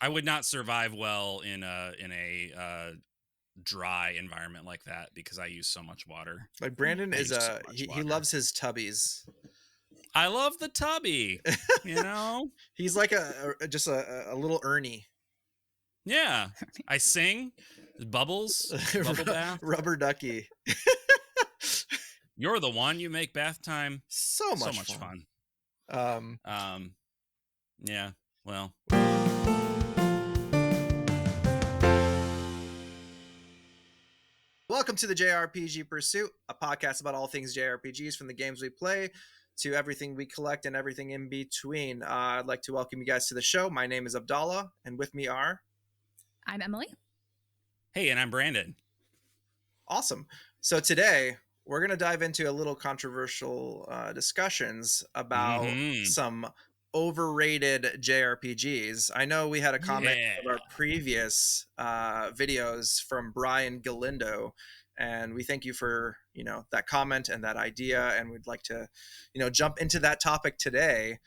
I would not survive well in a dry environment like that because I use so much water. Like Branden I is use so much he water. loves his tubbies. I love the tubby, you know? He's like just a little Ernie. Yeah. I sing, bubbles, bubble bath. Rubber ducky. You're the one. You make bath time So much fun. Yeah. Well. Welcome to the JRPG Pursuit, a podcast about all things JRPGs, from the games we play to everything we collect and everything in between. I'd like to welcome you guys to the show. My name is Abdallah, and with me are... I'm Emily. Hey, and I'm Branden. Awesome. So today, we're going to dive into a little controversial discussions about some overrated JRPGs. I know we had a comment of our previous videos from Brian Galindo, and we thank you for that comment and that idea, and we'd like to jump into that topic today,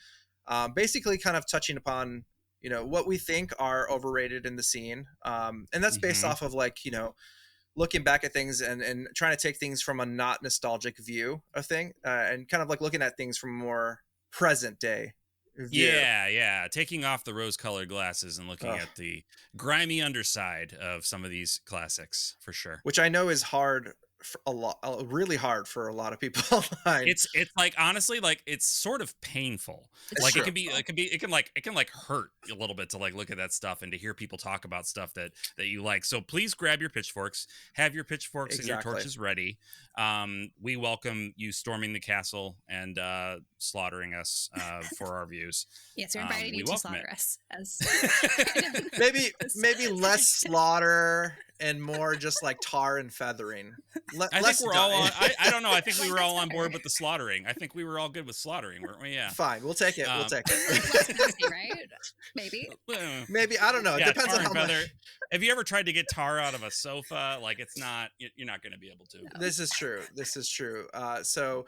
basically kind of touching upon what we think are overrated in the scene, and that's based off of looking back at things and trying to take things from a not nostalgic view of thing, and kind of like looking at things from a more present day view. Yeah. Taking off the rose-colored glasses and looking at the grimy underside of some of these classics, for sure. Which I know is hard for really hard for a lot of people online. It's like, honestly, like, it's sort of painful. Like, true. it can hurt a little bit to look at that stuff and to hear people talk about stuff that you like. So please grab your pitchforks, have your pitchforks and your torches ready. We welcome you storming the castle and slaughtering us for our views. Yes, you're invited to slaughter us. As maybe less slaughter and more just like tar and feathering. I think we're all on. I don't know. I think we were all on board with the slaughtering. I think we were all good with slaughtering, weren't we? Yeah. Fine, we'll take it. Less messy, right? Maybe. I don't know. It depends on how much. Have you ever tried to get tar out of a sofa? Like, it's not. You're not going to be able to. No. This is true. So,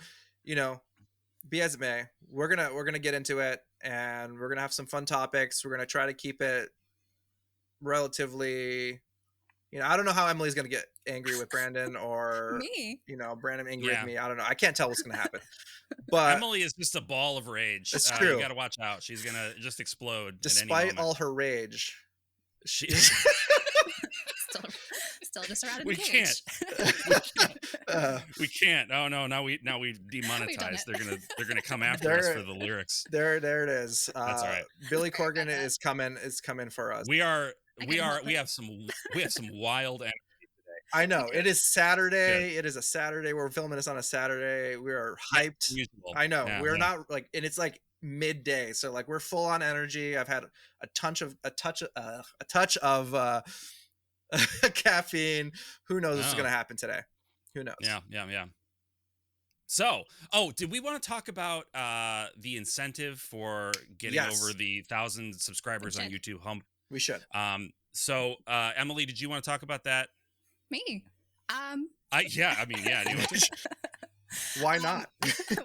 be as it may, we're gonna get into it, and we're gonna have some fun topics. We're gonna try to keep it relatively. I don't know how Emily's going to get angry with Branden, or me. Branden angry with me. I don't know. I can't tell what's going to happen. But Emily is just a ball of rage. It's true. You got to watch out. She's going to just explode. Despite all her rage, she's still just around in we the cage. We can't. Oh no! Now we demonetize. They're gonna come after us for the lyrics. There it is. That's all right. Billy Corgan is coming for us. We have some wild energy today. I know. It is Saturday. It is a Saturday. We're filming this on a Saturday. We are hyped. I know. We're not and it's like midday, so like we're full on energy. I've had a touch of caffeine. Who knows what's gonna happen today? Who knows? Yeah. So, did we want to talk about the incentive for getting over the 1,000 subscribers on YouTube hump? We should. So, Emily, did you want to talk about that? Me? Why not?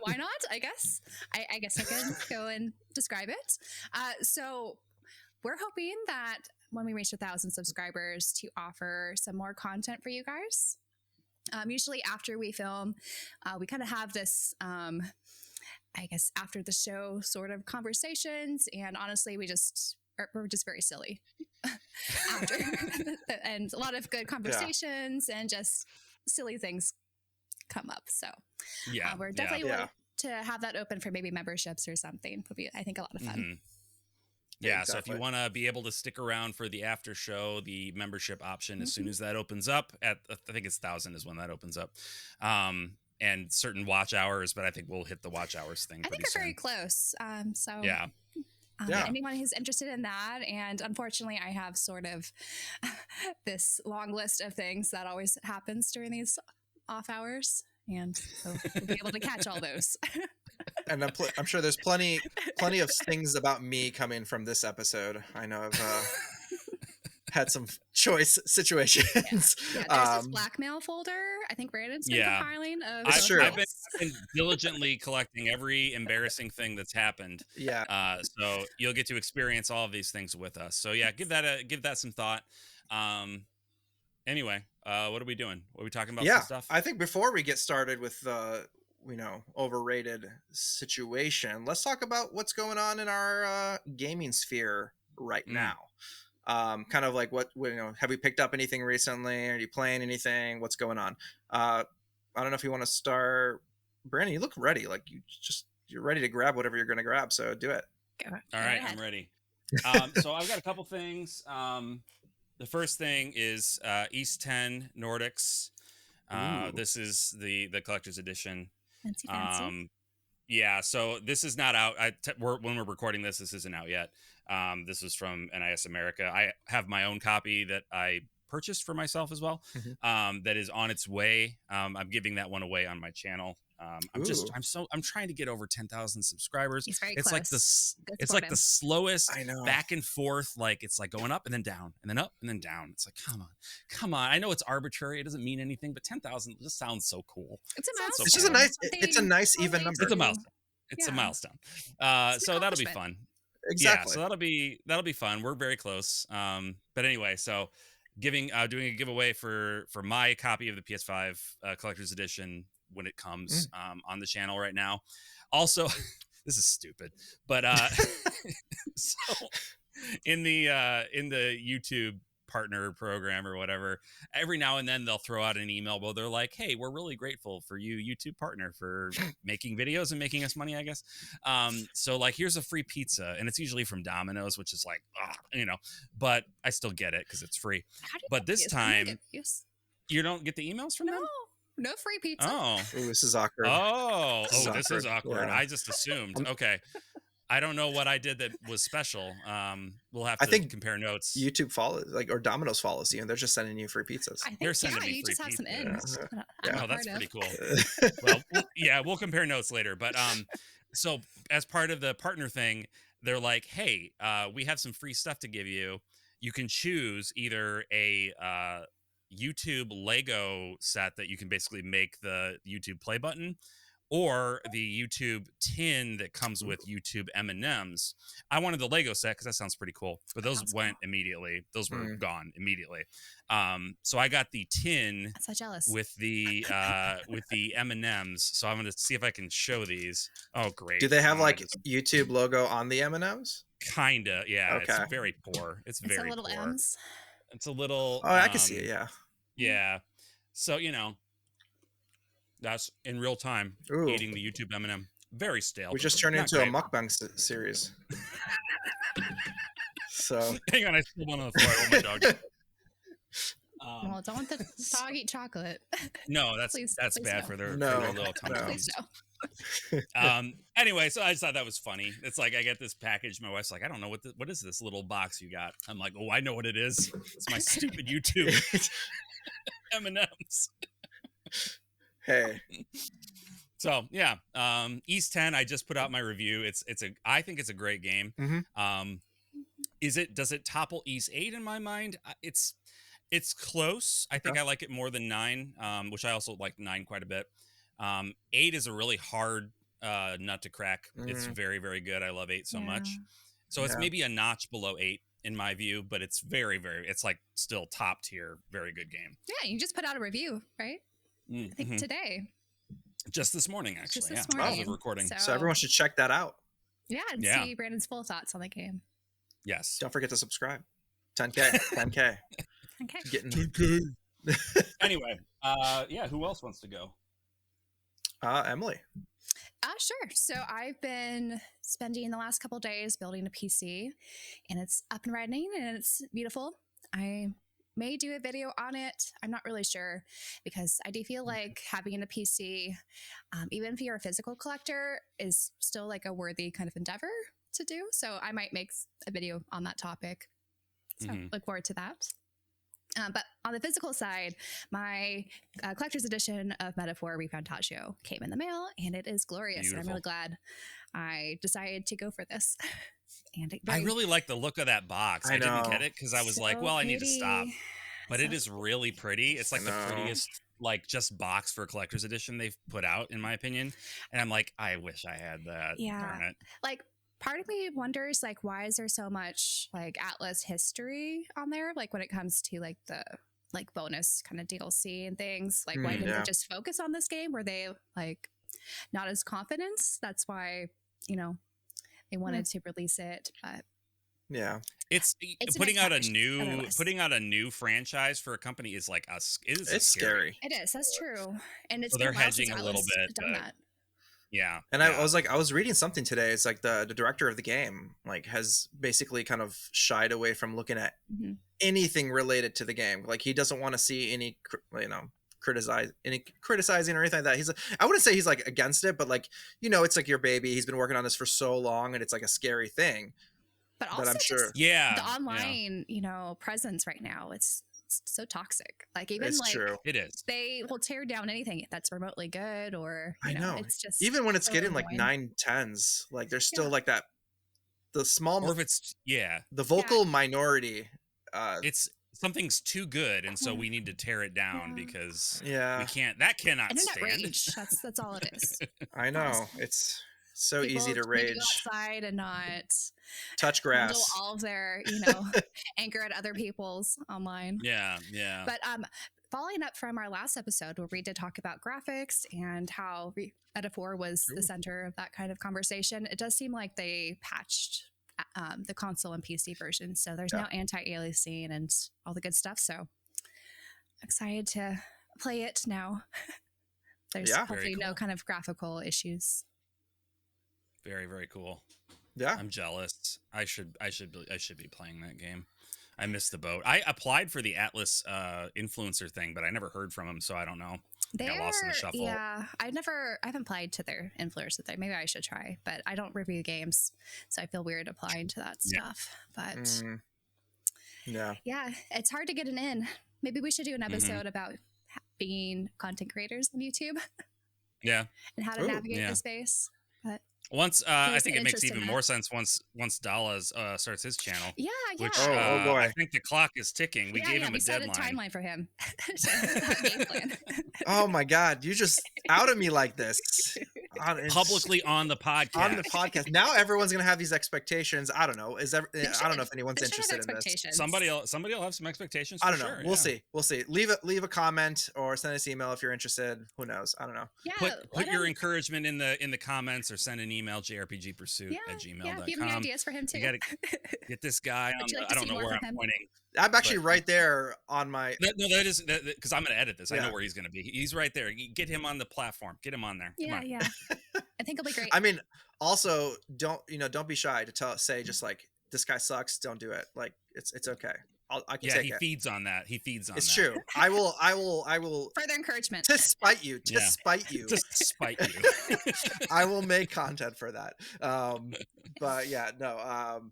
Why not? I guess I could go and describe it. So we're hoping that when we reach 1,000 subscribers to offer some more content for you guys. Usually after we film, we kind of have this, I guess, after the show sort of conversations. And honestly, we're just very silly after. And a lot of good conversations and just silly things come up. So we're definitely willing to have that open for maybe memberships or something. Would be, I think, a lot of fun. Mm-hmm. Yeah, exactly. So if you want to be able to stick around for the after show, the membership option, as soon as that opens up, I think it's 1,000 is when that opens up, and certain watch hours, but I think we'll hit the watch hours thing pretty soon. We're very close. Yeah. Anyone who's interested in that, and unfortunately I have sort of this long list of things that always happens during these off hours, and so we'll be able to catch all those. And I'm sure there's plenty of things about me coming from this episode. I know I've had some choice situations. There's this blackmail folder I think Brandon's been compiling. It's true. I've been diligently collecting every embarrassing thing that's happened. Yeah. So you'll get to experience all of these things with us. So yeah, give that some thought. Anyway, what are we doing? Are we talking about some stuff? I think before we get started with the overrated situation, let's talk about what's going on in our gaming sphere right now. Kind of like what have we picked up anything recently? Are you playing anything? What's going on? I don't know if you want to start. Branden, you look ready. Like you're ready to grab whatever you're going to grab. So do it. Go all right, I'm ready. So I've got a couple things. The first thing is East 10 Nordics. This is the collector's edition. Fancy. Yeah, so this is not out. When we're recording this isn't out yet. This is from NIS America. I have my own copy that I purchased for myself as well. That is on its way. I'm giving that one away on my channel. I'm trying to get over 10,000 subscribers. He's very it's close. It's like the slowest I know. back and forth. Like it's like going up and then down and then up and then down. It's like, come on. I know it's arbitrary. It doesn't mean anything, but 10,000 just sounds so cool. It's a milestone. It's just it's a nice even number. It's a milestone. It's a milestone. So that'll be fun. Exactly. Yeah, so that'll be fun. We're very close. But anyway, so doing a giveaway for my copy of the PS5 collector's edition when it comes on the channel right now. Also, this is stupid, but so in the YouTube partner program or whatever, every now and then they'll throw out an email where they're like, hey, we're really grateful for you, YouTube partner, for making videos and making us money, I guess. So like, here's a free pizza, and it's usually from Domino's, which is like, but I still get it because it's free. But this time you don't get the emails from them? No free pizza. Oh, this is awkward. This is awkward. Yeah. I just assumed. Okay. I don't know what I did that was special. We'll have to compare notes. YouTube follows, or Domino's follows you, and they're just sending you free pizzas. They're sending me you free just have some pizzas. in. Oh, that's pretty cool. Well, we'll compare notes later. But so as part of the partner thing, they're like, hey, we have some free stuff to give you. You can choose either a YouTube Lego set that you can basically make the YouTube play button, or the YouTube tin that comes with YouTube M&Ms. I wanted the Lego set because that sounds pretty cool, but those went immediately. Those were gone immediately. So I got the tin. I'm so jealous. With the M&Ms. So I'm going to see if I can show these. Oh, great. Do they have YouTube logo on the M&Ms? Kinda, yeah. Okay. It's very poor. It's very a little poor. M's. It's a little. Oh, I can see it. Yeah. Yeah. So that's in real time eating the YouTube M&M. Very stale. We just turned into a mukbang series. So hang on, I spilled one on the floor. Oh my dog. Well, don't let the dog eat chocolate. No, that's bad no. for their little tum-tums. Anyway, so I just thought that was funny. It's like I get this package. My wife's like, I don't know what is this little box you got. I'm like, oh, I know what it is. It's my stupid YouTube M&Ms. Hey. So yeah, East 10. I just put out my review. I think it's a great game. Does it topple East 8 in my mind? It's close. I think I like it more than 9, which I also like 9 quite a bit. 8 is a really hard nut to crack. It's very, very good. I love 8 so much. So it's maybe a notch below 8 in my view, but it's very, very, it's like still top tier, very good game. Yeah, you just put out a review, right? I think today. Just this morning, actually. Just this morning. As of recording. So everyone should check that out. Yeah, and see Brandon's full thoughts on the game. Yes. Don't forget to subscribe. 10K. 10K. 10K. Getting 10K. Anyway, who else wants to go? Emily. Sure. So I've been spending the last couple days building a PC, and it's up and running, and it's beautiful. I may do a video on it. I'm not really sure, because I do feel like having a PC, even if you're a physical collector, is still like a worthy kind of endeavor to do. So I might make a video on that topic. So look forward to that. But on the physical side, my collector's edition of Metaphor Refantatio came in the mail, and it is glorious. Beautiful. And I'm really glad I decided to go for this. And I really like the look of that box. I didn't get it because I was like, well, I need to stop. But it is really pretty. It's like the prettiest like just box for collector's edition they've put out, in my opinion. And I'm like, I wish I had that. Yeah. Darn it. Like, part of me wonders, like, why is there so much like Atlas history on there? Like, when it comes to like the like bonus kind of DLC and things, like, why didn't they just focus on this game? Were they like not as confident? That's why, you know, they wanted to release it. But yeah, it's putting out a new franchise for a company is like it's scary. It is. That's true. And it's so they're hedging a little bit. Done that. Yeah. And I was reading something today. It's like the director of the game like has basically kind of shied away from looking at anything related to the game. Like he doesn't want to see any, you know, criticizing or anything like that. I wouldn't say he's like against it, but like, you know, it's like your baby. He's been working on this for so long and it's like a scary thing. But also I'm sure the online, you know, presence right now, it's so toxic. Like even it's like true. It is. They will tear down anything that's remotely good, or you know, it's just even when it's so getting annoying. like 9/10s, like there's still like that the small or if it's the vocal minority. It's something's too good, and so we need to tear it down because we can't. That cannot Internet stand. Rage. That's all it is. I know it's so People easy to need rage. go outside and not touch grass. handle all of their, you know, anger at other people's online. Yeah. But following up from our last episode where we did talk about graphics and how Metaphor was the center of that kind of conversation, it does seem like they patched the console and PC version. So there's now anti-aliasing and all the good stuff. So excited to play it now. There's hopefully no kind of graphical issues. Very, very cool. Yeah, I'm jealous. I should be playing that game. I missed the boat. I applied for the Atlas influencer thing, but I never heard from him, so I don't know. Got lost in the shuffle. Yeah, I haven't applied to their influencer thing. Maybe I should try, but I don't review games, so I feel weird applying to that stuff. But yeah, it's hard to get an in. Maybe we should do an episode about being content creators on YouTube. Yeah, and how to navigate the space. But once I think it makes even more sense once Dallas starts his channel. Yeah. Which oh boy, I think the clock is ticking. We gave him a deadline. Set a timeline for him. Game plan. Oh my God, you just outed me like this publicly on the podcast. Now everyone's gonna have these expectations. I don't know. I don't know if anyone's interested in this. Somebody will have some expectations. I don't know. We'll see. Leave a comment or send us an email if you're interested. Who knows? I don't know. Yeah, put your encouragement in the comments or send an email jrpgpursuit@gmail.com. Yeah, give me ideas for him too. You gotta get this guy on. I don't know where I'm pointing. I'm actually right there on my. No, that is because I'm going to edit this. I know where he's going to be. He's right there. Get him on the platform. Get him on there. Yeah. I think it'll be great. I mean, also don't be shy to say just like this guy sucks. Don't do it. Like it's okay. I can take it. He feeds on that. It's true. I will. Further encouragement. To spite you. To spite you. I will make content for that. But yeah, no.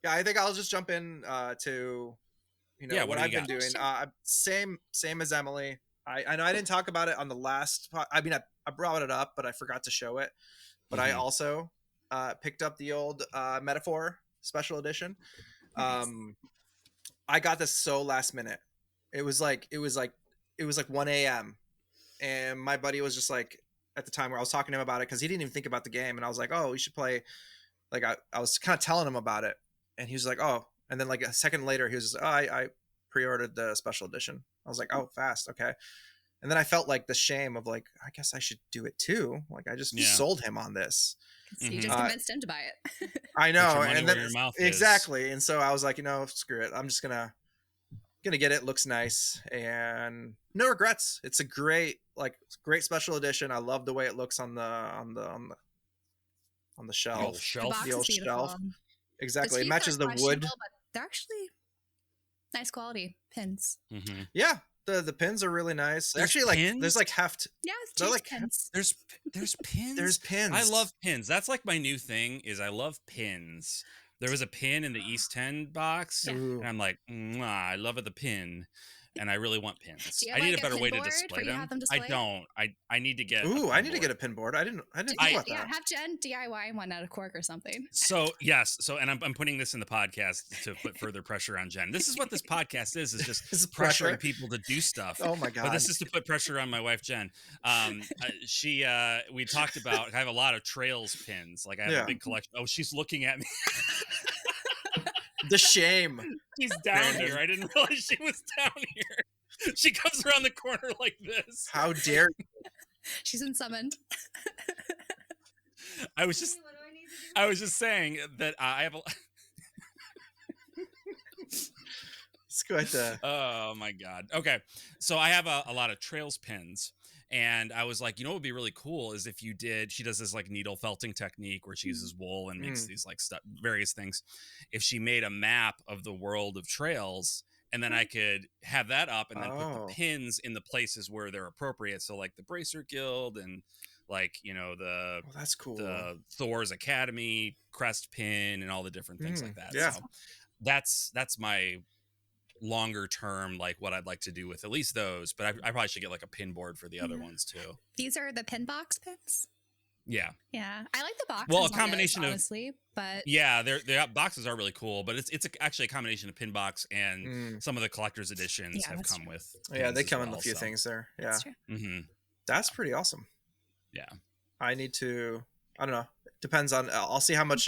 Yeah, I think I'll just jump in to. What I've been doing. Same as Emily. I know I didn't talk about it on the last. I mean, I brought it up, but I forgot to show it. But I also picked up the old Metaphor Special Edition. Nice. I got this so last minute. It was like 1 a.m. and my buddy was just like at the time where I was talking to him about it because he didn't even think about the game, and I was like, oh, we should play. Like I was kind of telling him about it, and he was like, oh. And then like a second later, he was just, I pre-ordered the special edition. I was like, oh, fast. Okay. And then I felt like the shame of like, I guess I should do it too. Like I just sold him on this. You just convinced him to buy it. I know. And then exactly. And so I was like, screw it. I'm just gonna get it. Looks nice and no regrets. It's a great special edition. I love the way it looks on the shelf. The old shelf. Exactly. It matches the wood. But they're actually nice quality pins. Mm-hmm. Yeah. The pins are really nice. There's actually like pins? There's like heft. Yeah, it's like pins. There's pins. There's pins. I love pins. That's like my new thing is I love pins. There was a pin in the East 10 box, and I'm like, I love the pin. and I really want pins. Do you have, I need like, a better way to pinboard display where you them. have them I displayed? don't. I need to get. Ooh, a I need to pinboard. get a pin board. I didn't think about that. Have Jen DIY one out of cork or something. So yes, and I'm putting this in the podcast to put further pressure on Jen. This is what this podcast is just This is pressuring pressure. people to do stuff. Oh my god! But this is to put pressure on my wife Jen. We talked about. I have a lot of Trails pins. Like I have a big collection. Oh, she's looking at me. The shame. She's down here. I didn't realize she was down here. She comes around the corner like this. How dare you? She's been summoned. I was just saying that I have a. It's quite the. Oh my god. Okay, so I have a lot of Trails pins. And I was like, you know what would be really cool is if you did, she does this like needle felting technique where she uses wool and makes these like various things. If she made a map of the world of Trails, and then I could have that up and then put the pins in the places where they're appropriate. So like the Bracer Guild and like, you know, that's cool. The Thor's Academy crest pin and all the different things like that. Yeah. So that's my longer term, like what I'd like to do with at least those, but I probably should get like a pin board for the other ones too. These are the pin box pins. Yeah, I like the boxes. Well, a combination honestly, but their boxes are really cool, but it's actually a combination of pin box and some of the collector's editions have come with. Yeah, they come in a few things there. Yeah, that's pretty awesome. Yeah, I need to. I don't know. Depends on. I'll see how much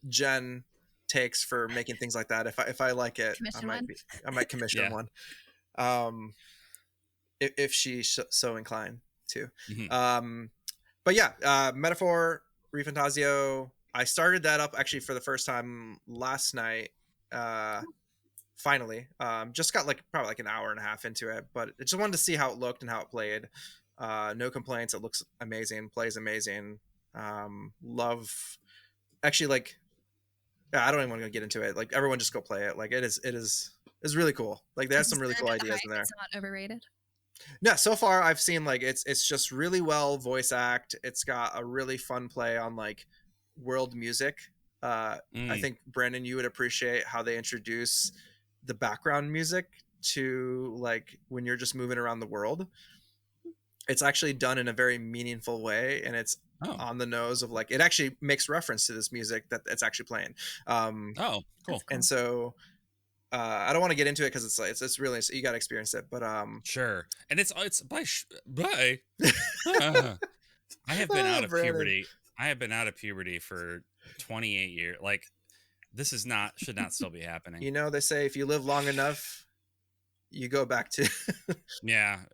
Jen takes for making things like that. If I like it, I might commission one. If she's so inclined to. But yeah, Metaphor Refantasio. I started that up actually for the first time last night. Finally, just got probably an hour and a half into it, but I just wanted to see how it looked and how it played. No complaints. It looks amazing. Plays amazing. Love. Actually, I don't even want to get into it. Like everyone just go play it. Like it is really cool. Like they have some really cool ideas in there. It's not overrated. No, so far I've seen it's just really well voice act. It's got a really fun play on world music. I think Branden, you would appreciate how they introduce the background music to when you're just moving around the world. It's actually done in a very meaningful way, and it's on the nose of it actually makes reference to this music that it's actually playing. Cool. And so I don't want to get into it because it's really, you got to experience it, but sure. And it's by I have been out of puberty. I have been out of puberty for 28 years. This should not still be happening. You know, they say if you live long enough, you go back to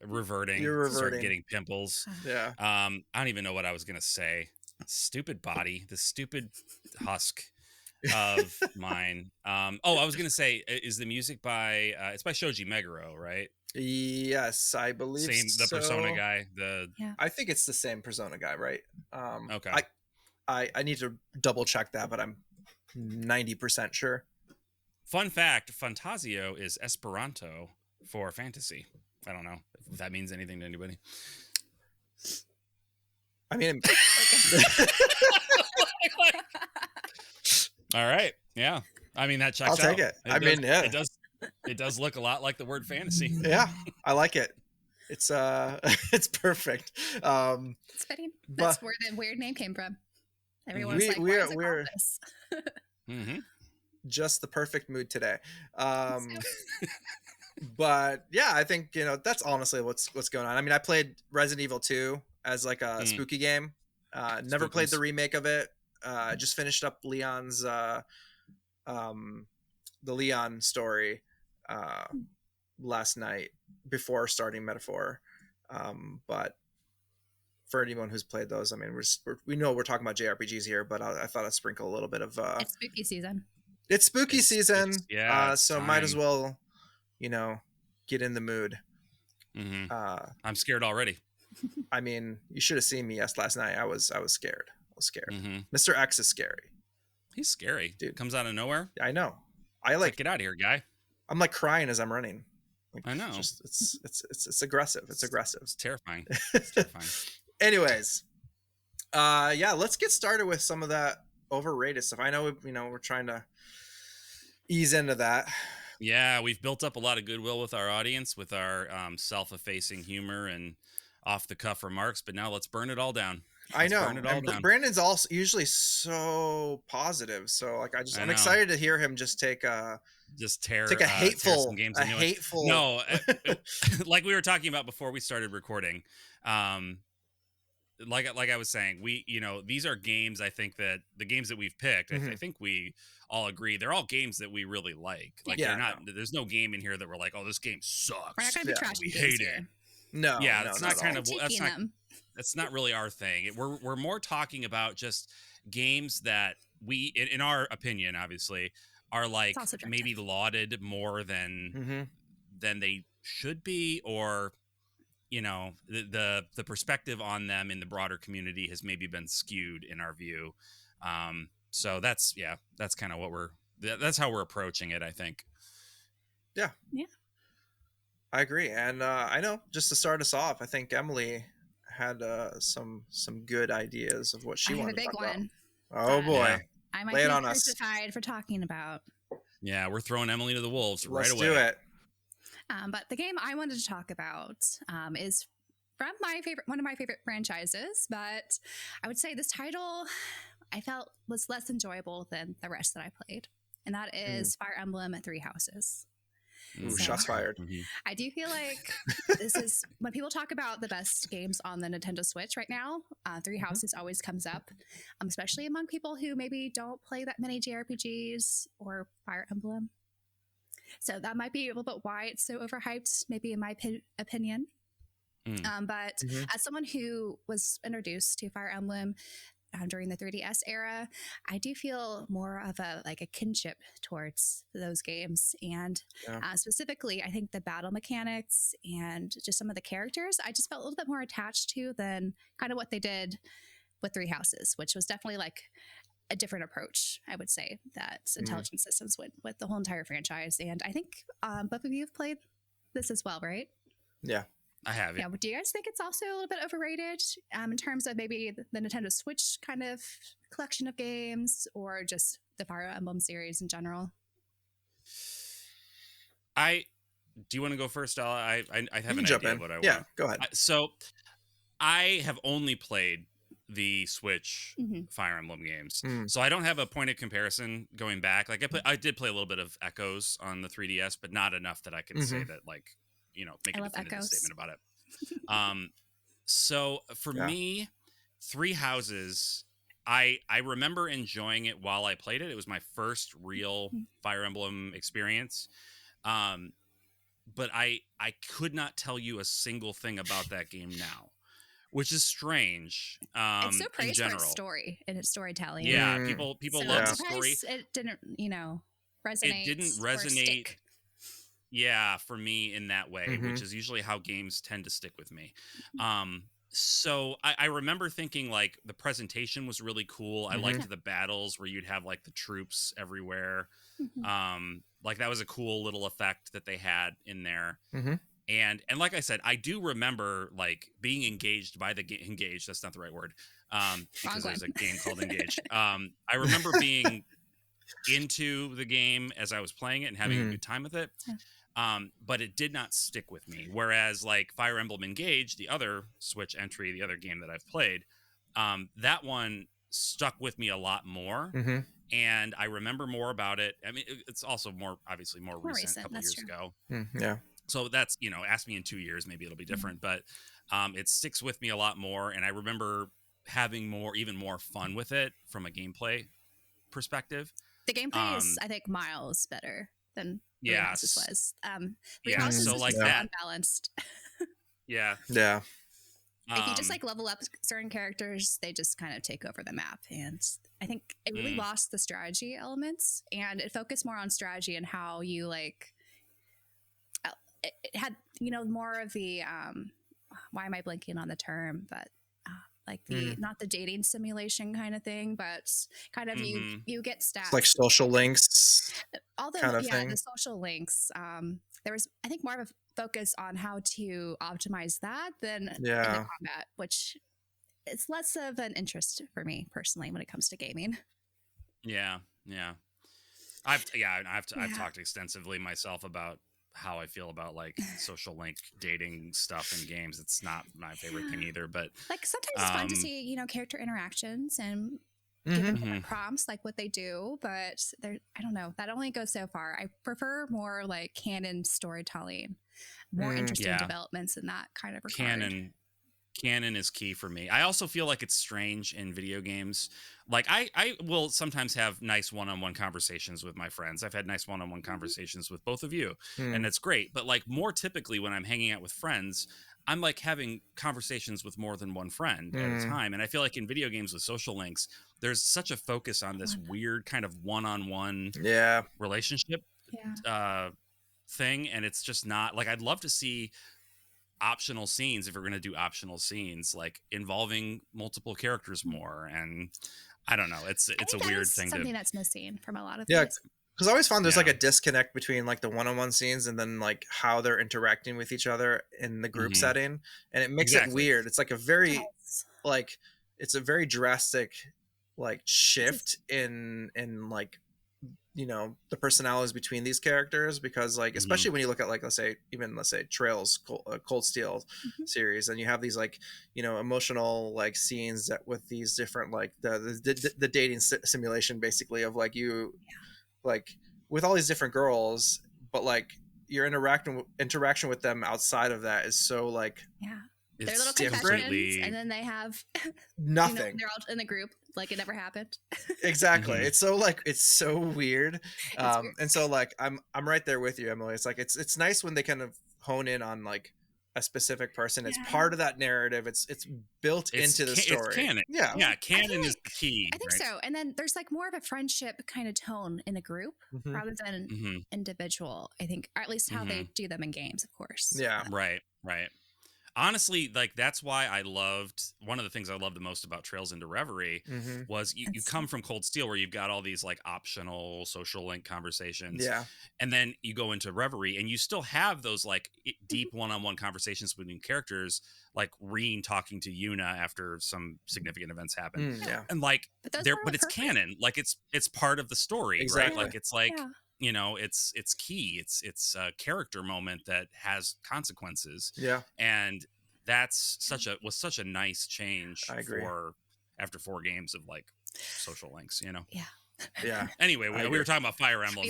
reverting. You're reverting. Start getting pimples. Yeah. I don't even know what I was gonna say. Stupid body, the stupid husk of mine. I was gonna say, is the music by it's by Shoji Meguro, right? Yes, I believe the Persona guy. I think it's the same Persona guy, right? Okay. I need to double check that, but I'm 90% sure. Fun fact: Fantasio is Esperanto for fantasy. I don't know if that means anything to anybody. I mean, all right, yeah. I mean that checks out. I'll take it. It does look a lot like the word fantasy. Yeah, I like it. It's it's perfect. It's fitting. That's where the weird name came from. Everyone's we're just the perfect mood today. But yeah, I think that's honestly what's going on. I mean, I played Resident Evil 2 as a spooky game. Never played the remake of it. Just finished up Leon's the Leon story last night before starting Metaphor. But for anyone who's played those, I mean, we know we're talking about JRPGs here, but I thought I'd sprinkle a little bit of it's spooky season. It's spooky season. So time. Might as well, get in the mood. I'm scared already. I mean, you should have seen me last night. I was scared. Mr. X is scary. He's scary, dude. Comes out of nowhere. I know. Get out of here, guy. I'm crying as I'm running. I know. It's aggressive. It's aggressive. It's terrifying. It's terrifying. Anyways, let's get started with some of that overrated stuff. I know we're trying to ease into that. Yeah, we've built up a lot of goodwill with our audience with our self-effacing humor and off-the-cuff remarks, but now let's burn it all down. I Let's burn know, it all and down. Brandon's also usually so positive. So like, I I'm know. excited to hear him just take a Just hateful, tear some games a new one. hateful. No, like we were talking about before we started recording. Um, like I was saying, these are games. I think that the games that we've picked, I think we all agree they're all games that we really like. Like they're not. No. There's no game in here that we're like, oh, this game sucks. We're not going to be trashing We games hate here. it. No, Yeah, no, that's not not kind of critiquing them. that's not really our thing. We're more talking about just games that we, in our opinion, obviously, are like It's all subjective. maybe lauded more than they should be, or the perspective on them in the broader community has maybe been skewed in our view. So that's kind of what that's how we're approaching it, I think. Yeah. I agree. And I know, just to start us off, I think Emily had some good ideas of what she wanted to talk about. Oh boy. Yeah. I might Lay it be on us. crucified for talking about. Yeah, we're throwing Emily to the wolves Let's right away. do it. But the game I wanted to talk about is from one of my favorite franchises, but I would say this title I felt was less enjoyable than the rest that I played, and that is Fire Emblem Three Houses. Ooh, shots fired. I do feel like this is when people talk about the best games on the Nintendo Switch right now, Three Houses always comes up, especially among people who maybe don't play that many JRPGs or Fire Emblem. So that might be a little bit why it's so overhyped, maybe in my opinion. But as someone who was introduced to Fire Emblem during the 3DS era, I do feel more of a kinship towards those games. And specifically, I think the battle mechanics and just some of the characters, I just felt a little bit more attached to than kind of what they did with Three Houses, which was definitely like a different approach, I would say, that Intelligent Systems went with the whole entire franchise. And I think both of you have played this as well, right? Yeah. I have it. Yeah. Do you guys think it's also a little bit overrated in terms of maybe the Nintendo Switch kind of collection of games, or just the Fire Emblem series in general? Do you want to go first, Ella? I have an idea of what I want. Yeah, go ahead. So I have only played the Switch Fire Emblem games, so I don't have a point of comparison going back. Like I did play a little bit of Echoes on the 3DS, but not enough that I can say that make a definitive statement about it. So for me, Three Houses, I remember enjoying it while I played it. It was my first real Fire Emblem experience. But I could not tell you a single thing about that game now, which is strange. It's so praised in general. for its story and its storytelling. Yeah, people so love the story. It didn't, resonate. It didn't resonate. Yeah, for me in that way, which is usually how games tend to stick with me. So I remember thinking like the presentation was really cool. I liked the battles where you'd have like the troops everywhere. Like that was a cool little effect that they had in there. And like I said, I do remember like being engaged by the game. Engaged, that's not the right word. Because there's a game called Engaged. I remember being into the game as I was playing it and having a good time with it. But it did not stick with me. Whereas like Fire Emblem Engage, the other Switch entry, the other game that I've played, that one stuck with me a lot more. And I remember more about it. I mean, it's also obviously more recent, a couple years ago. Yeah. So that's, ask me in 2 years, maybe it'll be different, but it sticks with me a lot more. And I remember having even more fun with it from a gameplay perspective. The gameplay is, I think, miles better than Three Houses was. Three Houses so is like just that. Unbalanced. Yeah. If you just level up certain characters, they just kind of take over the map. And I think it really lost the strategy elements, and it focused more on strategy and how you it had, more of the, why am I blanking on the term, but like the, not the dating simulation kind of thing, but kind of you get stats. It's like social links. Although, kind of thing. The social links, there was, I think, more of a focus on how to optimize that than in the combat, which it's less of an interest for me personally when it comes to gaming. Yeah. I've talked extensively myself about how I feel about like social link dating stuff in games. It's not my favorite thing either, but like sometimes it's fun to see, you know, character interactions and give them prompts like what they do, but I don't know, that only goes so far. I prefer more like canon storytelling, more interesting developments in that kind of regard. Canon is key for me. I also feel like it's strange in video games. Like I will sometimes have nice one-on-one conversations with my friends. I've had nice one-on-one conversations with both of you, and it's great. But like more typically when I'm hanging out with friends, I'm like having conversations with more than one friend at a time. And I feel like in video games with social links, there's such a focus on this weird kind of one-on-one relationship thing. And it's just not like, I'd love to see optional scenes, if we're going to do optional scenes, like involving multiple characters more. And I don't know, it's a weird thing, something that's missing from a lot of things. Because I always found there's like a disconnect between like the one-on-one scenes and then like how they're interacting with each other in the group setting, and it makes it weird. It's like a very like it's a very drastic like shift in like, you know, the personalities between these characters, because like especially when you look at like let's say Trails Cold Steel series, and you have these like, you know, emotional like scenes that with these different like the dating simulation basically of like you like with all these different girls, but like your interaction with them outside of that is so like their little confessions, and then they have nothing. You know, they're all in the group like it never happened. Exactly. It's so like it's so weird. Weird. And so like I'm right there with you, Emily. It's like it's nice when they kind of hone in on like a specific person. It's part of that narrative. It's built into the story. It's canon. Yeah, canon is the key. I think so. And then there's like more of a friendship kind of tone in a group rather than individual, I think, or at least how they do them in games, of course. Yeah. Right. Honestly, like that's why I loved, one of the things I loved the most about Trails into Reverie was you come from Cold Steel where you've got all these like optional social link conversations. Yeah. And then you go into Reverie and you still have those like deep one-on-one conversations between characters, like Reen talking to Yuna after some significant events happen. And like but it's canon. Like it's part of the story, right? Like it's like you know, it's key. It's a character moment that has consequences. Yeah. And that's was such a nice change after 4 games of like social links, you know? Yeah. Yeah. Anyway, we were talking about Fire Emblem.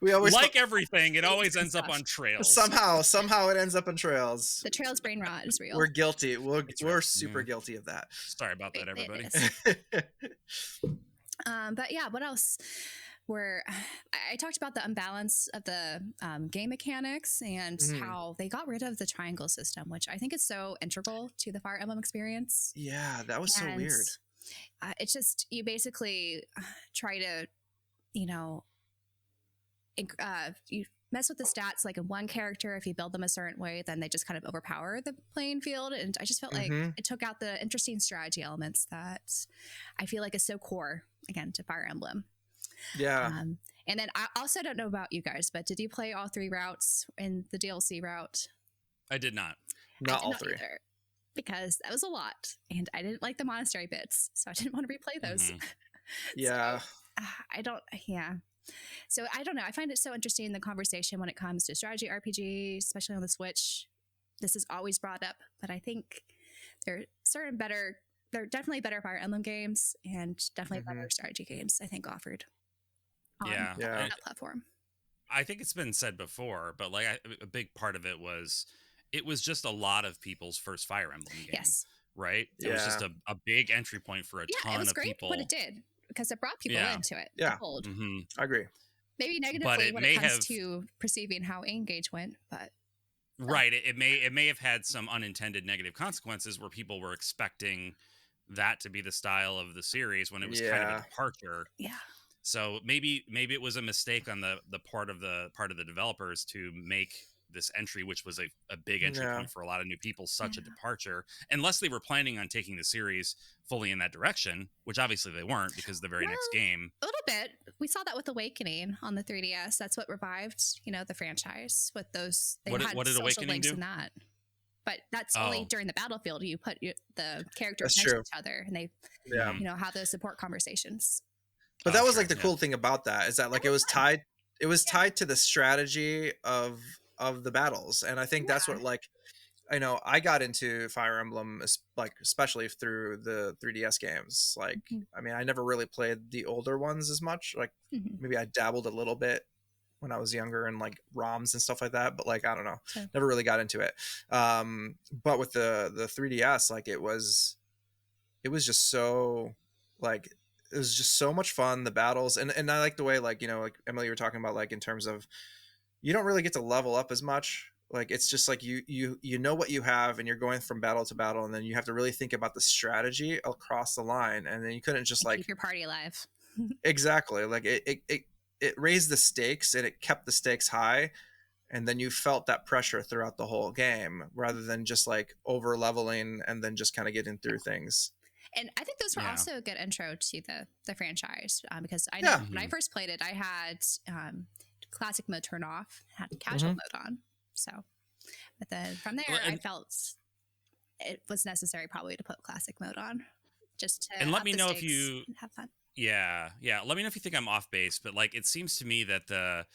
We always like everything, it always ends up on Trails. Somehow it ends up on Trails. The Trails brain rot is real. We're guilty. We're super guilty of that. Sorry about that, everybody. But yeah, what else? I talked about the imbalance of the game mechanics and how they got rid of the triangle system, which I think is so integral to the Fire Emblem experience. Yeah, that was so weird. It's just, you basically try to, you know, you mess with the stats like in one character. If you build them a certain way, then they just kind of overpower the playing field. And I just felt like it took out the interesting strategy elements that I feel like is so core, again, to Fire Emblem. Yeah. And then I also don't know about you guys, but did you play all 3 routes in the DLC route? I did not. Not all 3. Either, because that was a lot, and I didn't like the monastery bits, so I didn't want to replay those. Yeah. So, I don't. Yeah. So I don't know. I find it so interesting in the conversation when it comes to strategy RPGs, especially on the Switch. This is always brought up, but I think there are definitely better Fire Emblem games and definitely better strategy games, I think, offered on that platform. I think it's been said before, but like a big part of it was just a lot of people's first Fire Emblem game. Yes. Right? It was just a big entry point for a ton of people. It was great what it did, because it brought people into it. Yeah. I agree. Maybe negatively when it comes to perceiving how Engage went, but... Right. It may have had some unintended negative consequences where people were expecting that to be the style of the series when it was kind of a departure. Yeah. So maybe it was a mistake on the part of the developers to make this entry, which was a big entry point for a lot of new people, such a departure, unless they were planning on taking the series fully in that direction, which obviously they weren't, because the very next game. A little bit. We saw that with Awakening on the 3DS. That's what revived, the franchise with those. What did Awakening do? In that. But that's only during the battlefield. You put the characters next to each other, and they, have those support conversations. But that was Sure. like the Yeah. cool thing about that is that like it was tied to the strategy of the battles. And I think that's Yeah. what like I know I got into Fire Emblem like especially through the 3DS games. Like Mhm. I mean, I never really played the older ones as much. Like Mhm. maybe I dabbled a little bit when I was younger and like ROMs and stuff like that, but like I don't know. Sure. Never really got into it. But with the 3DS, like it was just so like it was just so much fun, the battles. And I like the way like, you know, like Emily, you were talking about like in terms of you don't really get to level up as much. Like it's just like you know what you have and you're going from battle to battle, and then you have to really think about the strategy across the line, and then you couldn't just And like keep your party alive. exactly like it raised the stakes and it kept the stakes high, and then you felt that pressure throughout the whole game rather than just like over leveling and then just kind of getting through things. And I think those were Yeah. also a good intro to the franchise because I know Yeah. when I first played it, I had classic mode turned off, had casual mode on. So, but then from there, Well, I felt it was necessary probably to put classic mode on just to and let up me the know if stakes you and have fun. yeah, yeah. Let me know if you think I'm off base, but like it seems to me that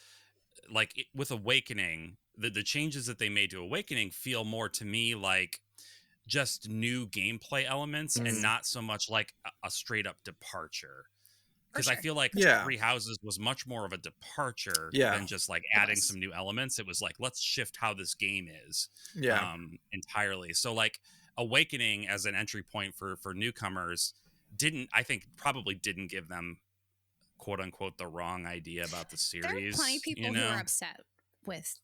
with Awakening, the changes that they made to Awakening feel more to me like just new gameplay elements and Mm. not so much like a straight up departure. For Because I sure. feel like Yeah. Three Houses was much more of a departure Yeah. than just like It adding was. some new elements. It was like, let's shift how this game is Yeah. entirely. So like Awakening as an entry point for newcomers I think probably didn't give them quote unquote the wrong idea about the series. There are plenty of people you who are know? upset with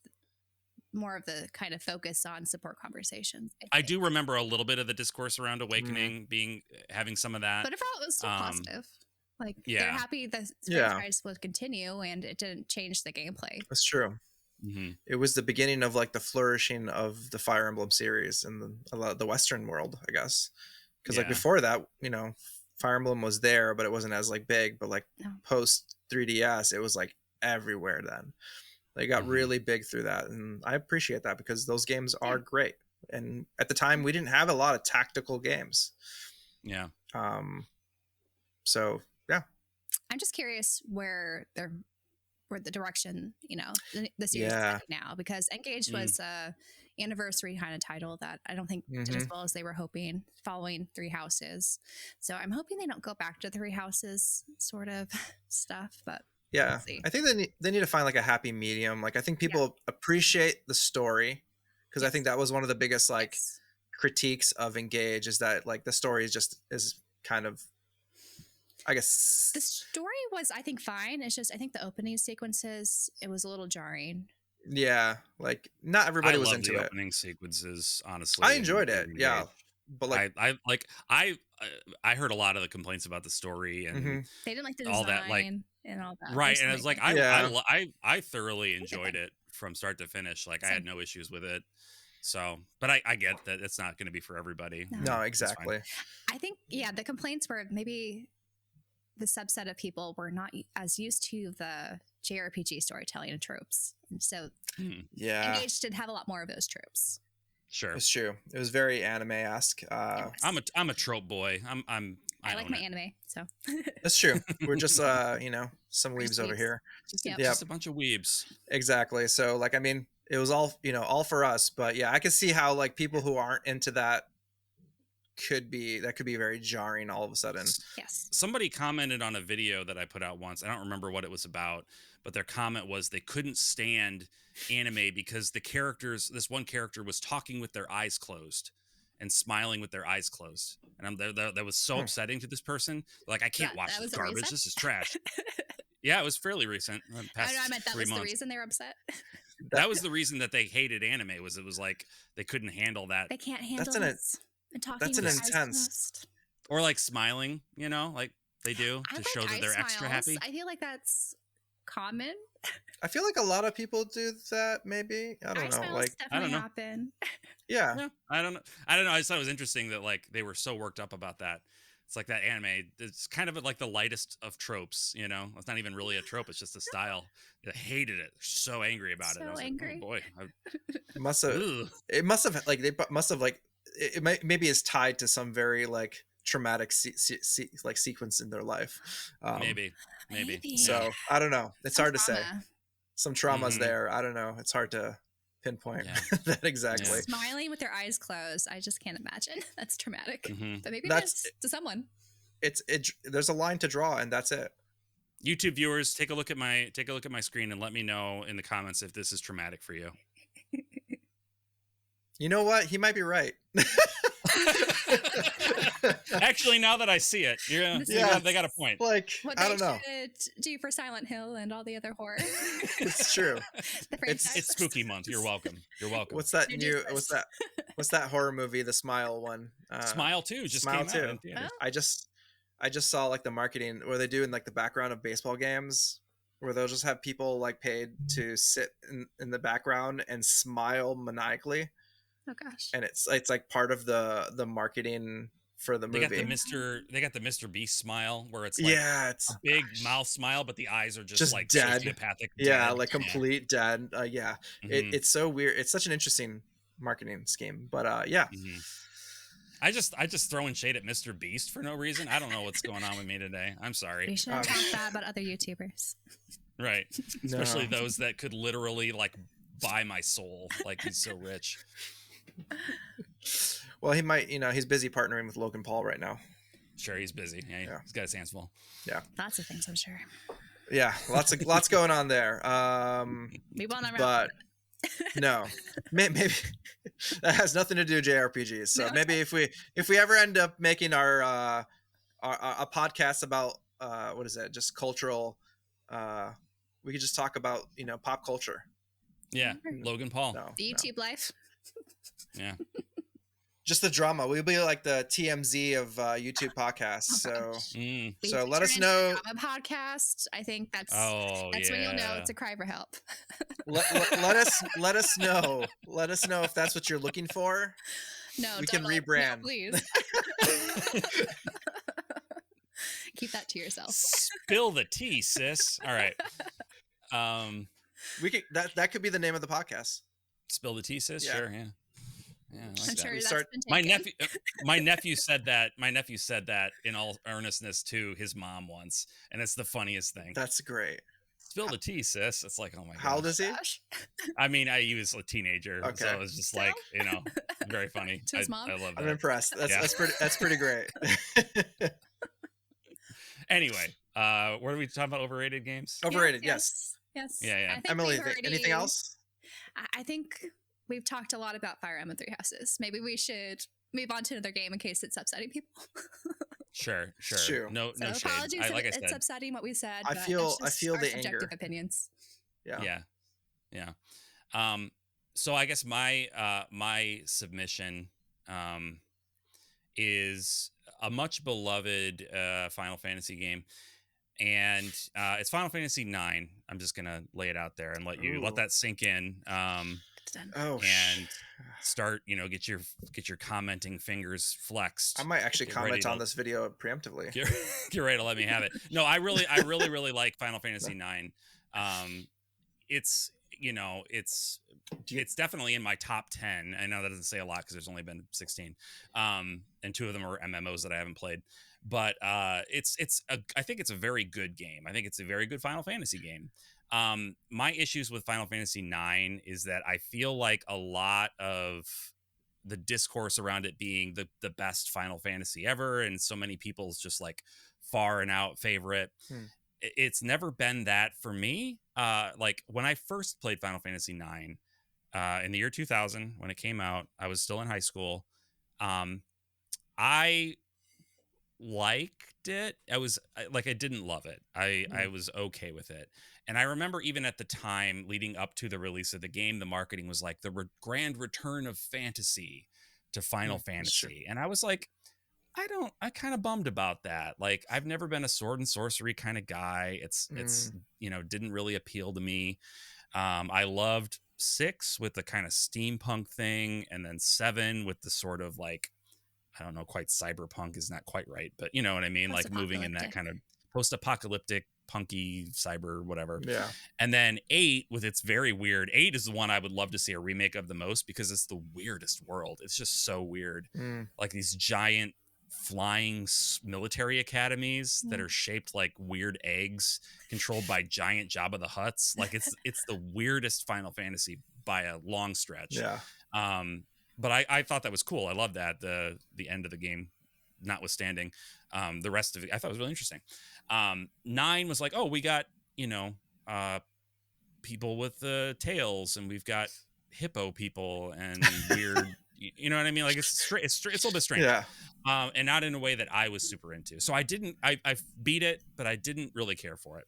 more of the kind of focus on support conversations. I do remember a little bit of the discourse around Awakening having some of that. But overall, it was still positive. Like they're Yeah. happy the Yeah. franchise would continue, and it didn't change the gameplay. That's true. Mm-hmm. It was the beginning of like the flourishing of the Fire Emblem series in the Western world, I guess. Because like before that, you know, Fire Emblem was there, but it wasn't as like big. But like post 3DS, it was like everywhere. Then they got really big through that, and I appreciate that because those games are great. And at the time, we didn't have a lot of tactical games. Yeah. So yeah, I'm just curious where the direction, you know, the series is heading now, because Engaged was a anniversary kind of title that I don't think did as well as they were hoping following Three Houses. So I'm hoping they don't go back to Three Houses sort of stuff, but yeah, we'll see. I think they need to find like a happy medium. Like I think people appreciate the story because I think that was one of the biggest like critiques of Engage is that like the story is kind of, I guess the story was, I think, fine. It's just I think the opening sequences, it was a little jarring. Yeah, like not everybody was into it. Opening sequences, honestly. I enjoyed it. Yeah, but like I heard a lot of the complaints about the story and they didn't like the all design that, like and all that. right. And I was like, I thoroughly enjoyed it from start to finish. Like I had no issues with it. So, but I get that it's not going to be for everybody. No, exactly. I think the complaints were maybe the subset of people were not as used to the JRPG storytelling and tropes. And so Engaged did have a lot more of those tropes. Sure. It's true. It was very anime-esque. I'm a trope boy. I like my anime, so that's true. We're just you know, some weebs over here. Just a bunch of weebs. Exactly. So like I mean, it was all, you know, all for us, but yeah, I could see how like people who aren't into that could be very jarring all of a sudden. Yes. Somebody commented on a video that I put out once. I don't remember what it was about, but their comment was they couldn't stand anime because this one character was talking with their eyes closed and smiling with their eyes closed. And that was so upsetting to this person. Like, I can't watch this garbage. This is trash. Yeah, it was fairly recent. I meant that was the reason they were upset. That was the reason that they hated anime, it was like they couldn't handle that. They can't handle this. That's an intense. Or like smiling, you know, like they do to show that they're extra happy. I feel like that's common. I feel like a lot of people do that. Maybe I don't know. Like I don't know. Happen. Yeah. I don't know. I just thought it was interesting that like they were so worked up about that. It's like that anime. It's kind of like the lightest of tropes, you know. It's not even really a trope. It's just a style. They hated it. They're so angry about it. I was angry. Like, oh boy. It must have like maybe it's tied to some very like traumatic like sequence in their life. Maybe. So I don't know. It's hard to say. Trauma. Some traumas there. I don't know. It's hard to pinpoint that exactly. Yeah. Smiling with their eyes closed. I just can't imagine. That's traumatic. But maybe that's to someone. There's a line to draw, and that's it. YouTube viewers, take a look at my screen and let me know in the comments if this is traumatic for you. You know what? He might be right. Actually, now that I see it, they got a point. Like, what I don't know. Should do for Silent Hill and all the other horror. It's true. It's spooky month. You're welcome. What's that new? What's that horror movie? The Smile one. Smile 2 just Smile came out. Oh. I just saw like the marketing where they do in like the background of baseball games, where they'll just have people like paid to sit in the background and smile maniacally. Oh gosh. And it's like part of the marketing for the movie. They got the Mr. Beast smile where it's like it's a big mouth smile, but the eyes are just like dead. Sociopathic. Yeah, dead. like complete dead. It's so weird. It's such an interesting marketing scheme, but I just throwing shade at Mr. Beast for no reason. I don't know what's going on with me today. I'm sorry. We shouldn't talk bad about other YouTubers. Right. Especially those that could literally like buy my soul. Like he's so rich. Well, he might, he's busy partnering with Logan Paul right now. Sure, he's busy. Yeah, he's got his hands full. Yeah. Lots of things, I'm sure. Yeah, lots going on there. We will not but no, maybe that has nothing to do with JRPGs. So maybe if we ever end up making our a podcast about what is it, just cultural, we could just talk about pop culture. Yeah, Logan Paul. The YouTube life. Yeah. Just the drama. We'll be like the TMZ of YouTube podcasts. So let us know. A podcast. I think that's when you'll know it's a cry for help. let us know. Let us know if that's what you're looking for. No, we can rebrand. No, please. Keep that to yourself. Spill the tea, sis. All right. We could that could be the name of the podcast. Spill the tea, sis. Yeah. Sure. Yeah. Yeah, I like I'm that. sure My nephew said that. My nephew said that in all earnestness to his mom once, and it's the funniest thing. That's great. Spill the tea, sis. It's like, oh my god. How old is he? I mean, he was a teenager, so it was just like, very funny. To his mom? I love that. I'm impressed. That's pretty great. Anyway, what are we talking about? Overrated games? Overrated, yes. Yeah. Emily, anything else? I think we've talked a lot about Fire Emblem Three Houses. Maybe we should move on to another game in case it's upsetting people. Sure. No shade. Apologies if it's upsetting what we said. I feel the subjective anger. Opinions. Yeah. So I guess my submission is a much beloved Final Fantasy game. And it's Final Fantasy IX. I'm just gonna lay it out there and let that sink in. And start, get your commenting fingers flexed. I might actually comment on this video preemptively. Get ready to let me have it. No, I really like Final Fantasy IX. It's definitely in my top 10. I know that doesn't say a lot because there's only been 16, and 2 of them are MMOs that I haven't played. But I think it's a very good game. I think it's a very good Final Fantasy game. My issues with Final Fantasy IX is that I feel like a lot of the discourse around it being the best Final Fantasy ever, and so many people's just like far and out favorite. It's never been that for me. Like when I first played Final Fantasy IX in the year 2000, when it came out, I was still in high school. I liked it. I didn't love it. I was okay with it. And I remember even at the time leading up to the release of the game, the marketing was like the grand return of fantasy to Final Fantasy. And I was like, I kind of bummed about that. Like, I've never been a sword and sorcery kind of guy. It's didn't really appeal to me. I loved 6 with the kind of steampunk thing, and then 7 with the sort of like, I don't know, quite cyberpunk is not quite right, but you know what I mean? Like moving in that kind of post-apocalyptic, punky, cyber, whatever. Yeah. And then 8 with its very weird. 8 is the one I would love to see a remake of the most because it's the weirdest world. It's just so weird. Like these giant flying military academies that are shaped like weird eggs controlled by giant Jabba the Hutts. Like it's the weirdest Final Fantasy by a long stretch. Yeah. But I thought that was cool. I love that the end of the game notwithstanding. The rest of it I thought was really interesting. 9 was like, oh, we got, people with tails, and we've got hippo people and weird you know what I mean? Like it's a little bit strange. Yeah. And not in a way that I was super into. So I beat it, but I didn't really care for it.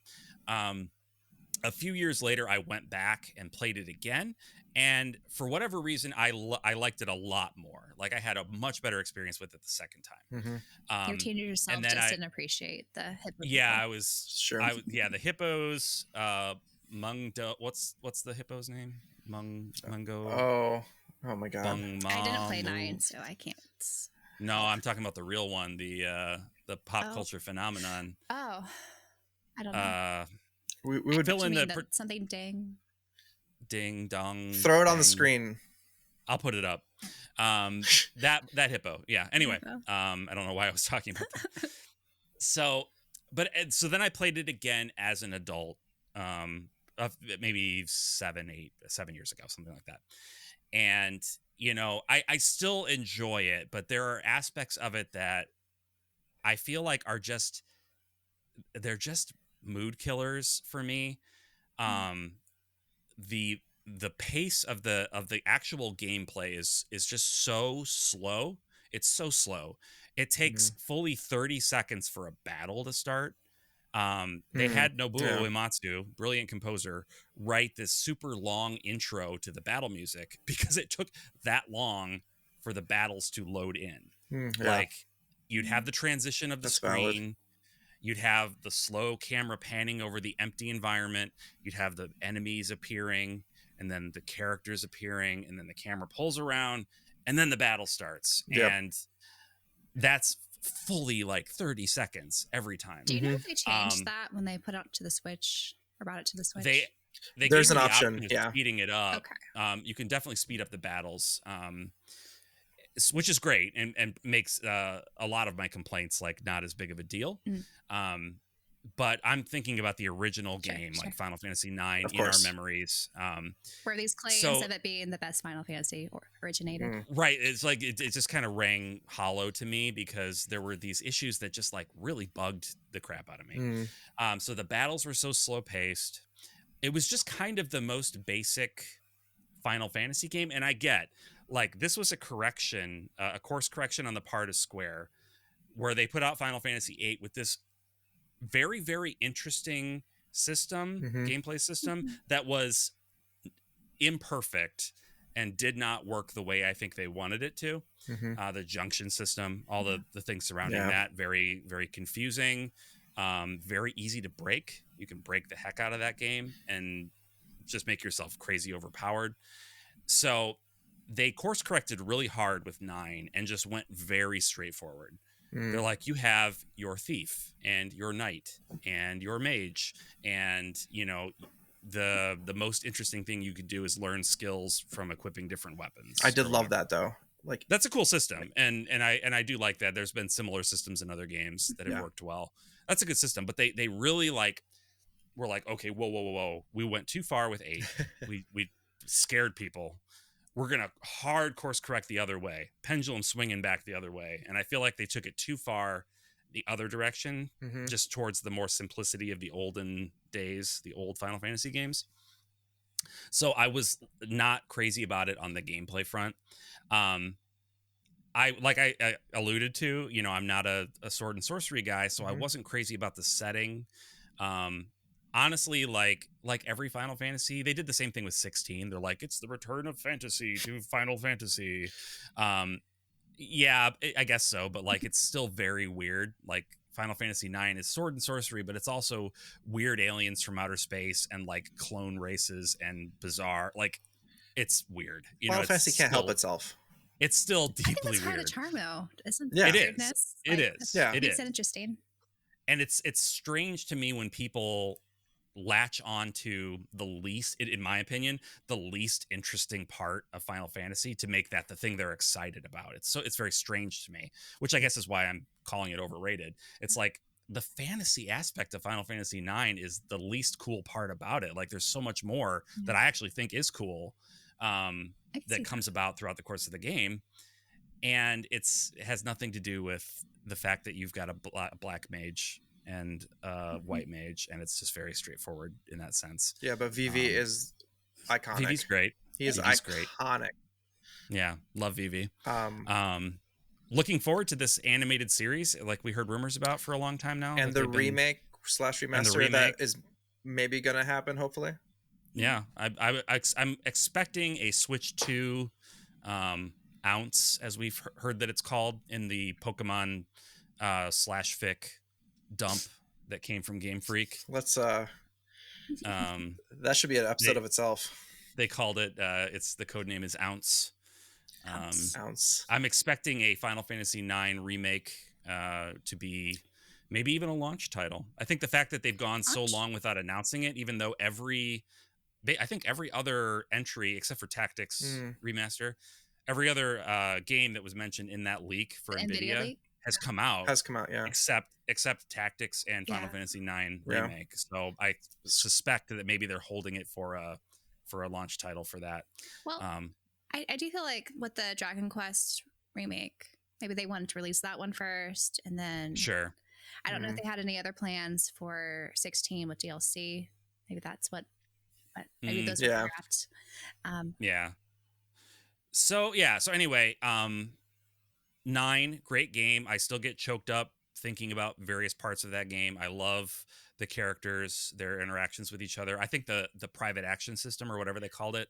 A few years later, I went back and played it again. And for whatever reason, I liked it a lot more. Like I had a much better experience with it the second time. Your teenager self and then just didn't appreciate the hippo. Yeah, I was sure. The hippos. What's the hippo's name? Mungo. Oh my god. I didn't play 9, so I can't. No, I'm talking about the real one, the pop culture phenomenon. Oh, I don't know. We would fill in something ding dong. Throw it on the screen. I'll put it up. That hippo. Yeah. Anyway, I don't know why I was talking about that. So then I played it again as an adult. Maybe 7 years ago, something like that. And, I still enjoy it, but there are aspects of it that I feel like they're just mood killers for me. The pace of the actual gameplay is just so slow. It's so slow. It takes fully 30 seconds for a battle to start. They had Nobuo Uematsu, brilliant composer, write this super long intro to the battle music because it took that long for the battles to load in. Like you'd have the transition of the screen, valid. You'd have the slow camera panning over the empty environment, you'd have the enemies appearing, and then the characters appearing, and then the camera pulls around, and then the battle starts. And that's fully like 30 seconds every time. Do you know if they changed that when they put it to the Switch or brought it to the Switch? They There's an option of speeding it up. Okay. You can definitely speed up the battles, which is great and makes a lot of my complaints like not as big of a deal. But I'm thinking about the original game, like Final Fantasy IX, in our memories. Where these claims of it being the best Final Fantasy originated. Right. It's like it just kind of rang hollow to me because there were these issues that just like really bugged the crap out of me. So the battles were so slow paced. It was just kind of the most basic Final Fantasy game. And I get like this was a correction, a course correction on the part of Square, where they put out Final Fantasy VIII with this very, very interesting system, gameplay system that was imperfect and did not work the way I think they wanted it to. The junction system, all the things surrounding that, very, very confusing, very easy to break. You can break the heck out of that game and just make yourself crazy overpowered. So they course corrected really hard with 9 and just went very straightforward. They're like, you have your thief and your knight and your mage, and the most interesting thing you could do is learn skills from equipping different weapons. I did love that though. Like that's a cool system, and I do like that. There's been similar systems in other games that have worked well. That's a good system, but they really were like, okay, whoa, we went too far with 8. we scared people. We're going to hard course correct the other way, pendulum swinging back the other way. And I feel like they took it too far the other direction, just towards the more simplicity of the olden days, the old Final Fantasy games. So I was not crazy about it on the gameplay front. I alluded to, I'm not a sword and sorcery guy, so I wasn't crazy about the setting. Honestly, like every Final Fantasy, they did the same thing with 16. They're like, it's the return of fantasy to Final Fantasy. Yeah, I guess so, but like it's still very weird. Like Final Fantasy IX is sword and sorcery, but it's also weird aliens from outer space and like clone races and bizarre. Like it's weird. Final Fantasy can't help itself. It's still deeply I think that's weird. part of the charm, though, isn't it? It is. Yeah, it makes it interesting. And it's strange to me when people latch on to the least, in my opinion, the least interesting part of Final Fantasy to make that the thing they're excited about. It's very strange to me, which I guess is why I'm calling it overrated. It's like the fantasy aspect of Final Fantasy IX is the least cool part about it. Like there's so much more that I actually think is cool that comes about throughout the course of the game. And it has nothing to do with the fact that you've got a black mage and white mage, and it's just very straightforward in that sense. Yeah, but Vivi is iconic. Vivi's great. He is iconic. Great. Yeah, love Vivi. Looking forward to this animated series, like we heard rumors about for a long time now. And the remake / remaster that is maybe going to happen, hopefully. Yeah, I'm expecting a Switch 2 ounce, as we've heard that it's called, in the Pokemon /fic dump that came from Game Freak. Let's that should be an episode of itself. They called it it's the code name is Ounce. Ounce. I'm expecting a Final Fantasy IX remake to be maybe even a launch title. I think the fact that they've gone so long without announcing it, even though I think every other entry except for Tactics Remaster, every other game that was mentioned in that leak for NVIDIA has come out. Yeah. Except Tactics and Final Fantasy IX remake. So I suspect that maybe they're holding it for a launch title for that. Well, I do feel like with the Dragon Quest remake, maybe they wanted to release that one first, and then sure. I don't know if they had any other plans for 16 with DLC. Maybe that's what maybe those were wrapped. Yeah. So anyway, 9, great game. I still get choked up thinking about various parts of that game. I love the characters, their interactions with each other. I think the private action system, or whatever they called it,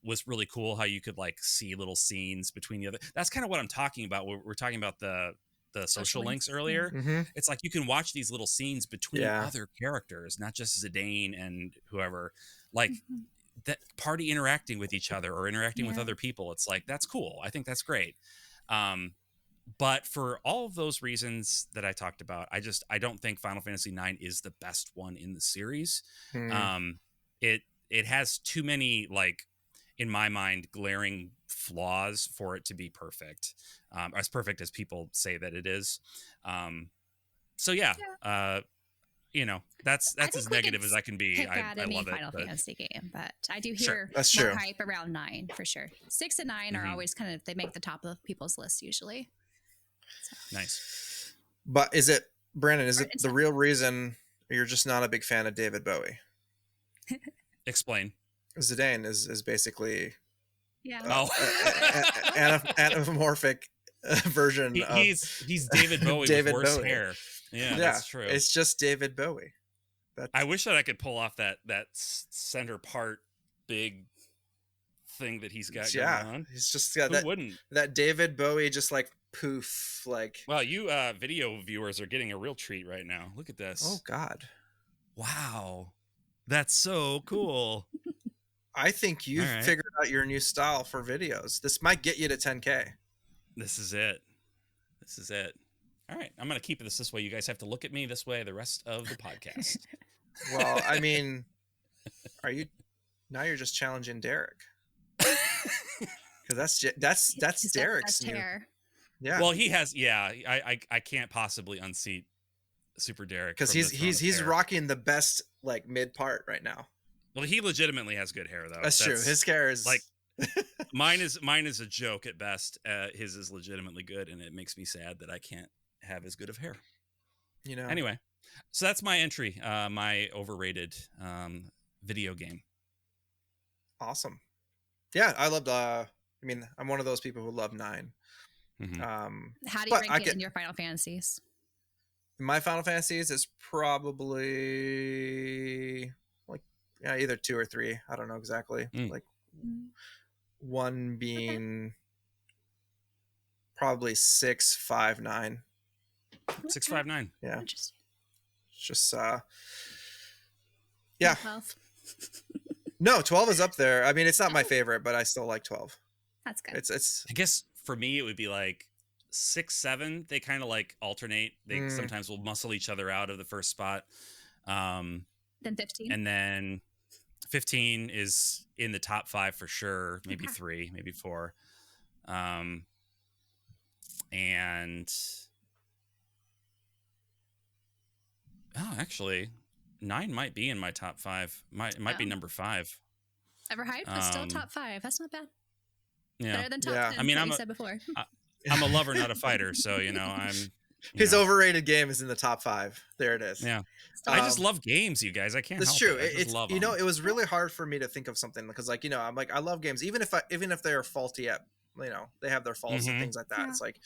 was really cool. How you could like see little scenes between the other. That's kind of what I'm talking about. We're talking about the social links earlier. Mm-hmm. It's like you can watch these little scenes between other characters, not just Zidane and whoever, like that party interacting with each other or interacting with other people. It's like, that's cool. I think that's great. But for all of those reasons that I talked about, I don't think Final Fantasy IX is the best one in the series. It has too many, like, in my mind, glaring flaws for it to be perfect, as perfect as people say that it is. That's as negative as I can be. I love it. Final Fantasy game, but I do hear more hype around 9 for sure. 6 and 9 are always kind of, they make the top of people's list usually. So. Nice. But is it, Brandon, is it the real reason you're just not a big fan of David Bowie? Explain. Zidane is basically anamorphic version of... He's David Bowie with worse hair. Yeah, that's true. It's just David Bowie. I wish that I could pull off that center part big thing that he's got going on. He's just got that David Bowie just like poof, like... Wow, you video viewers are getting a real treat right now. Look at this. Oh God. Wow. That's so cool. I think you've figured out your new style for videos. This might get you to 10K. This is it. All right, I'm going to keep this way. You guys have to look at me this way the rest of the podcast. Well, I mean, you're just challenging Derek. Because that's Derek's new hair. Yeah. Well, he has. Yeah, I can't possibly unseat Super Derek because he's rocking the best like mid part right now. Well, he legitimately has good hair though. That's true. His hair is like mine is a joke at best. His is legitimately good, and it makes me sad that I can't have as good of hair. You know. Anyway, so that's my entry. My overrated video game. Awesome. Yeah, I loved. I mean, I'm one of those people who love 9. Mm-hmm. How do you rank it in your Final Fantasies? My Final Fantasies is probably like either 2 or 3. I don't know exactly. Like 1 being probably 6, 5, 9. 6, 5, 9. Yeah. Interesting. It's just 12. No, 12 is up there. I mean, it's not my favorite, but I still like 12. That's good. It's I guess for me it would be like 6, 7. They kind of like alternate. They sometimes will muscle each other out of the first spot. Then 15. And then 15 is in the top 5 for sure. Maybe 3, maybe 4. And actually 9 might be in my top 5. Might be number 5. Overhyped, but still top 5. That's not bad. Yeah. Better than top 10. I mean, you said before. I'm a lover, not a fighter. So, his overrated game is in the top 5. There it is. Yeah. I just love games, you guys. I can't help true. it. I just love them. It was really hard for me to think of something because I'm like, I love games, even if they are faulty at, they have their faults and things like that. Yeah. It's like,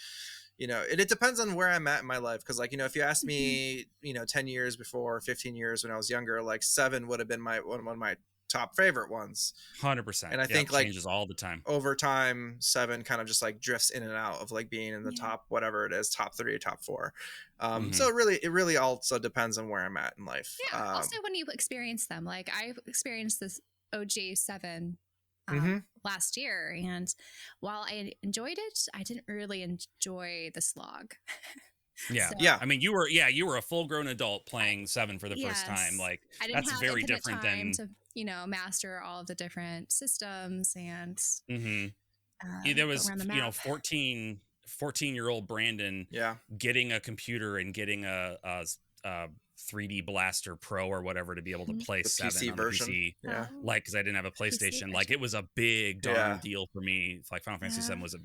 it depends on where I'm at in my life. Cause if you asked me, 10 years before, 15 years when I was younger, 7 would have been one of my top favorite ones. 100%. And I think it changes all the time. Over time, 7 kind of just drifts in and out of being in the top, whatever it is, top 3, top 4. So it really also depends on where I'm at in life. Yeah. Also when you experience them, I experienced this OG 7 last year, and while I enjoyed it, I didn't really enjoy the slog. Yeah. So, yeah. I mean, you were a full-grown adult playing 7 for the first time. I didn't that's have very different time than to, master all of the different systems and there was 14-year-old Branden getting a computer and getting a 3D Blaster Pro or whatever to be able to play the 7 PC on version. the PC. Yeah. Because I didn't have a PlayStation. It was a big darn deal for me. Final Fantasy 7 was a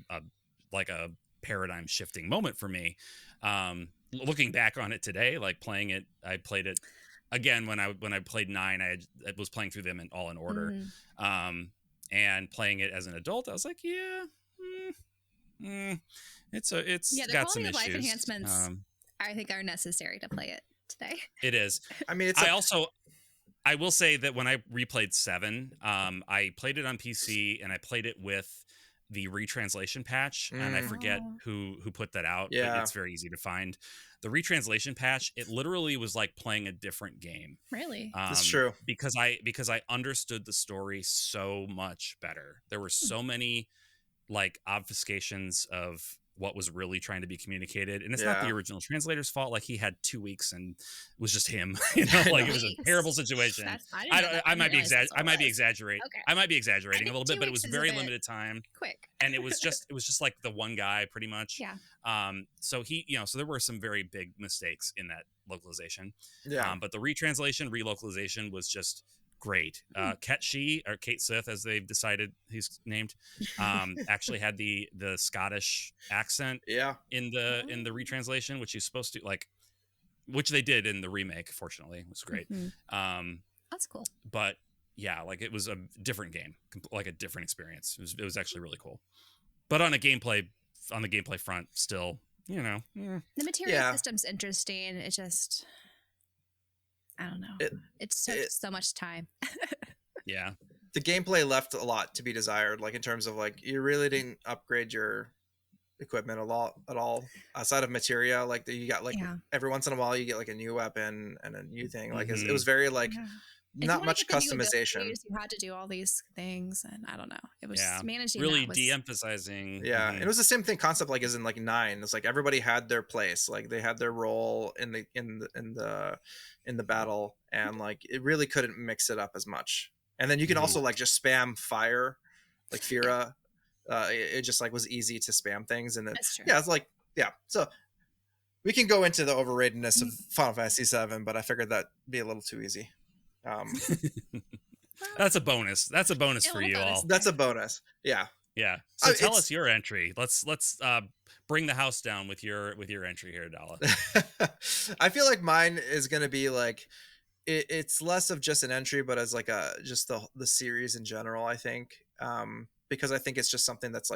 paradigm shifting moment for me. Looking back on it today, playing it, I played it again when I played 9. I was playing through them all in order. And playing it as an adult, I was like, it's got some issues. The life enhancements I think are necessary to play it today. It is. I mean, I will say that when I replayed 7, I played it on PC and I played it with the retranslation patch, and I forget who put that out. Yeah, but it's very easy to find. The retranslation patch, it literally was like playing a different game. Really? That's true. Because I understood the story so much better. There were so many obfuscations of what was really trying to be communicated, and it's not the original translator's fault. He had 2 weeks and it was just him. It was a terrible situation. I might be exaggerating. Okay. I might be exaggerating a little bit, but it was very limited time. Quick. And it was just the one guy pretty much. Yeah. So so there were some very big mistakes in that localization. Yeah. But the relocalization was just great. Kate Sith, as they've decided he's named, actually had the Scottish accent in the retranslation, which he's supposed to which they did in the remake. Fortunately, it was great. That's cool. But yeah, it was a different game, a different experience. It was actually really cool. But on the gameplay front, still, the material system's interesting. It just, I don't know. It took so much time. Yeah. The gameplay left a lot to be desired, in terms of you really didn't upgrade your equipment at all outside of materia. You got every once in a while you get a new weapon and a new thing. It was very not much customization. You had to do all these things, and I don't know. It was managing really de-emphasizing. Yeah, and it was the same thing concept as in 9. It's everybody had their place, they had their role in the battle, and it really couldn't mix it up as much. And then you can also just spam fire, Fira. It just was easy to spam things, and then it's So we can go into the overratedness of Final Fantasy 7, but I figured that'd be a little too easy. That's a bonus. That's a bonus for you all. That's a bonus. Yeah. So tell us your entry. Let's bring the house down with your entry here, Dala. I feel mine is gonna be it's less of just an entry, but as just the series in general. I think because I think it's just something that's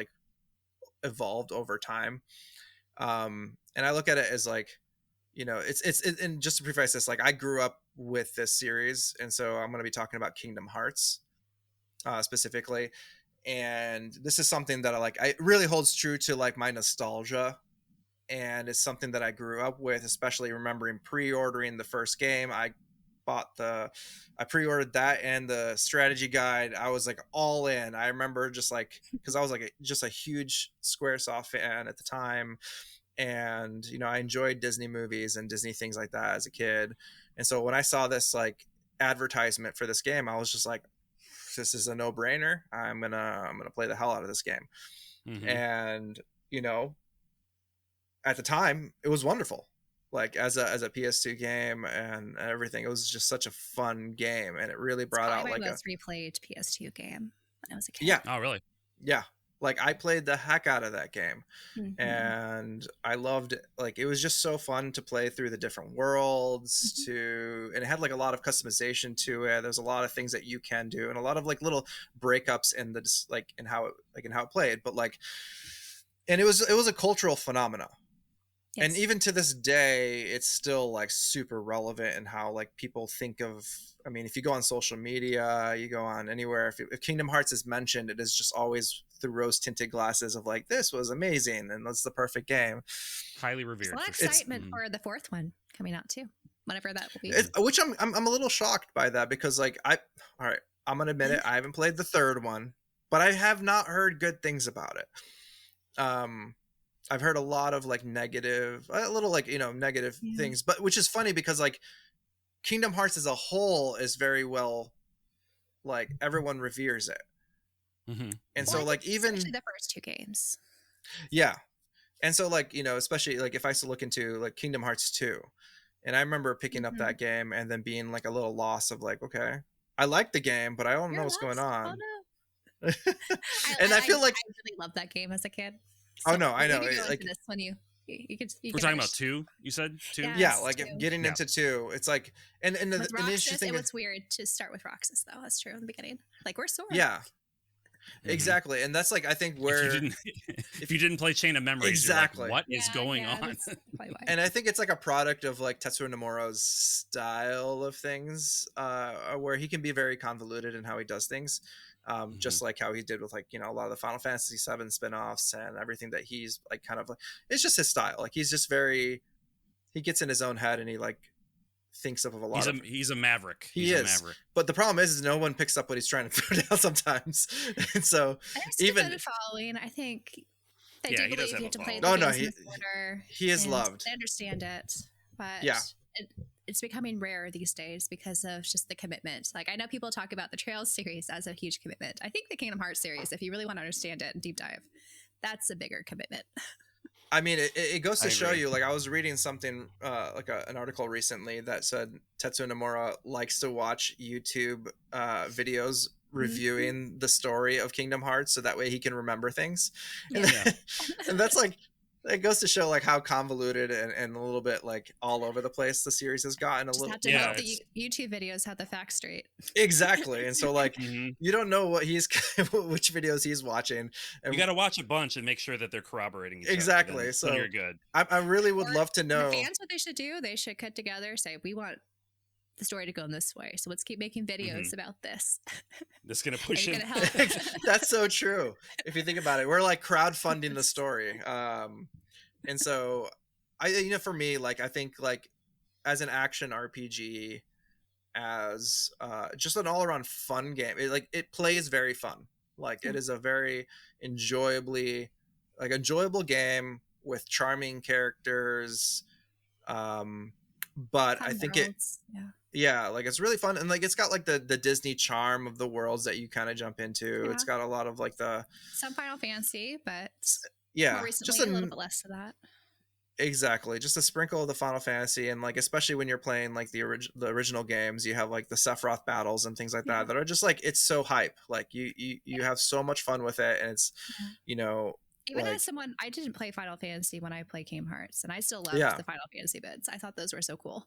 evolved over time, and I look at it as it's and just to preface this, I grew up with this series, and so I'm going to be talking about Kingdom Hearts specifically, and this is something that it really holds true to my nostalgia, and it's something that I grew up with, especially remembering pre-ordering the first game. I pre-ordered that and the strategy guide. I was all in. I remember just because I was just a huge Squaresoft fan at the time, and I enjoyed Disney movies and Disney things like that as a kid. And so when I saw this advertisement for this game, I was just like, this is a no-brainer. I'm gonna play the hell out of this game. And you know, at the time it was wonderful, like as a PS2 game and everything. It was just such a fun game, and it really brought out like my most replayed PS2 game when I was a kid. Yeah. Oh, really? Yeah. Like I played the heck out of that game, and I loved it. Like it was just so fun to play through the different worlds and it had like a lot of customization to it. There's a lot of things that you can do, and a lot of like little breakups in the like in how it played. But like, and it was a cultural phenomena. Yes. And even to this day, it's still like super relevant in how like people think of. I mean, if you go on social media, you go on anywhere, if Kingdom Hearts is mentioned, it is just always through rose-tinted glasses of like, this was amazing and that's the perfect game. Highly revered. There's a lot of excitement for the 4th one coming out too, whatever that will be. Which I'm a little shocked by that, because like all right, I'm gonna admit it, I haven't played the 3rd one, but I have not heard good things about it. I've heard a lot of like negative, a little like, you know, negative things, but which is funny because like Kingdom Hearts as a whole is very well, like everyone reveres it. And so like even especially the first 2 games. Yeah. And so like, you know, especially like if I still look into like Kingdom Hearts 2, and I remember picking up that game and then being like a little lost of like, okay, I like the game, but I don't know what's going on. Oh, no. And I feel like I really loved that game as a kid. So oh no, I know. Like this when you we're talking about 2. You said 2. Yeah, like 2. Getting into 2, it's like and the interesting thing. It was weird to start with Roxas though. That's true in the beginning. Like we're Sora. Yeah, exactly. And that's like I think where if you didn't play Chain of Memories, exactly, you're like, what is going on? And I think it's like a product of like Tetsuya Nomura's style of things, where he can be very convoluted in how he does things. Just like how he did with like, you know, a lot of the Final Fantasy VII spin-offs and everything that he's like kind of like, it's just his style. Like he's just he gets in his own head and he like thinks of a lot he's a maverick. He's a maverick. But the problem is no one picks up what he's trying to throw down sometimes. And so even following, I think they do believe you have to play the he is loved. I understand it, but it's becoming rare these days because of just the commitment. Like I know people talk about the Trails series as a huge commitment. I think the Kingdom Hearts series, if you really want to understand it and deep dive, that's a bigger commitment. I mean, it goes to show you, like I was reading something, like an article recently that said Tetsuya Nomura likes to watch YouTube videos reviewing the story of Kingdom Hearts so that way he can remember things. And, and that's like, it goes to show like how convoluted and a little bit like all over the place the series has gotten. Just have to hope the YouTube videos have the facts straight. Exactly. And so like you don't know what which videos he's watching. And you got to watch a bunch and make sure that they're corroborating each exactly. other. So you're good. I really would love to know. The fans, what they should do, they should cut together, say we want the story to go in this way, so let's keep making videos about this. This is gonna push him. That's so true. If you think about it, we're like crowdfunding the story. And so you know, for me, like I think like as an action RPG, as just an all-around fun game, it plays very fun. Like it is a very enjoyable game with charming characters. But I think like it's really fun, and like it's got like the Disney charm of the worlds that you kind of jump into. It's got a lot of like some Final Fantasy, but more recently, just a little bit less of that. Exactly, just a sprinkle of the Final Fantasy, and like especially when you're playing like the original games, you have like the Sephiroth battles and things like that are just like, it's so hype. Like you have so much fun with it, and it's you know. Even as someone, I didn't play Final Fantasy when I played Kingdom Hearts, and I still loved the Final Fantasy bits. I thought those were so cool.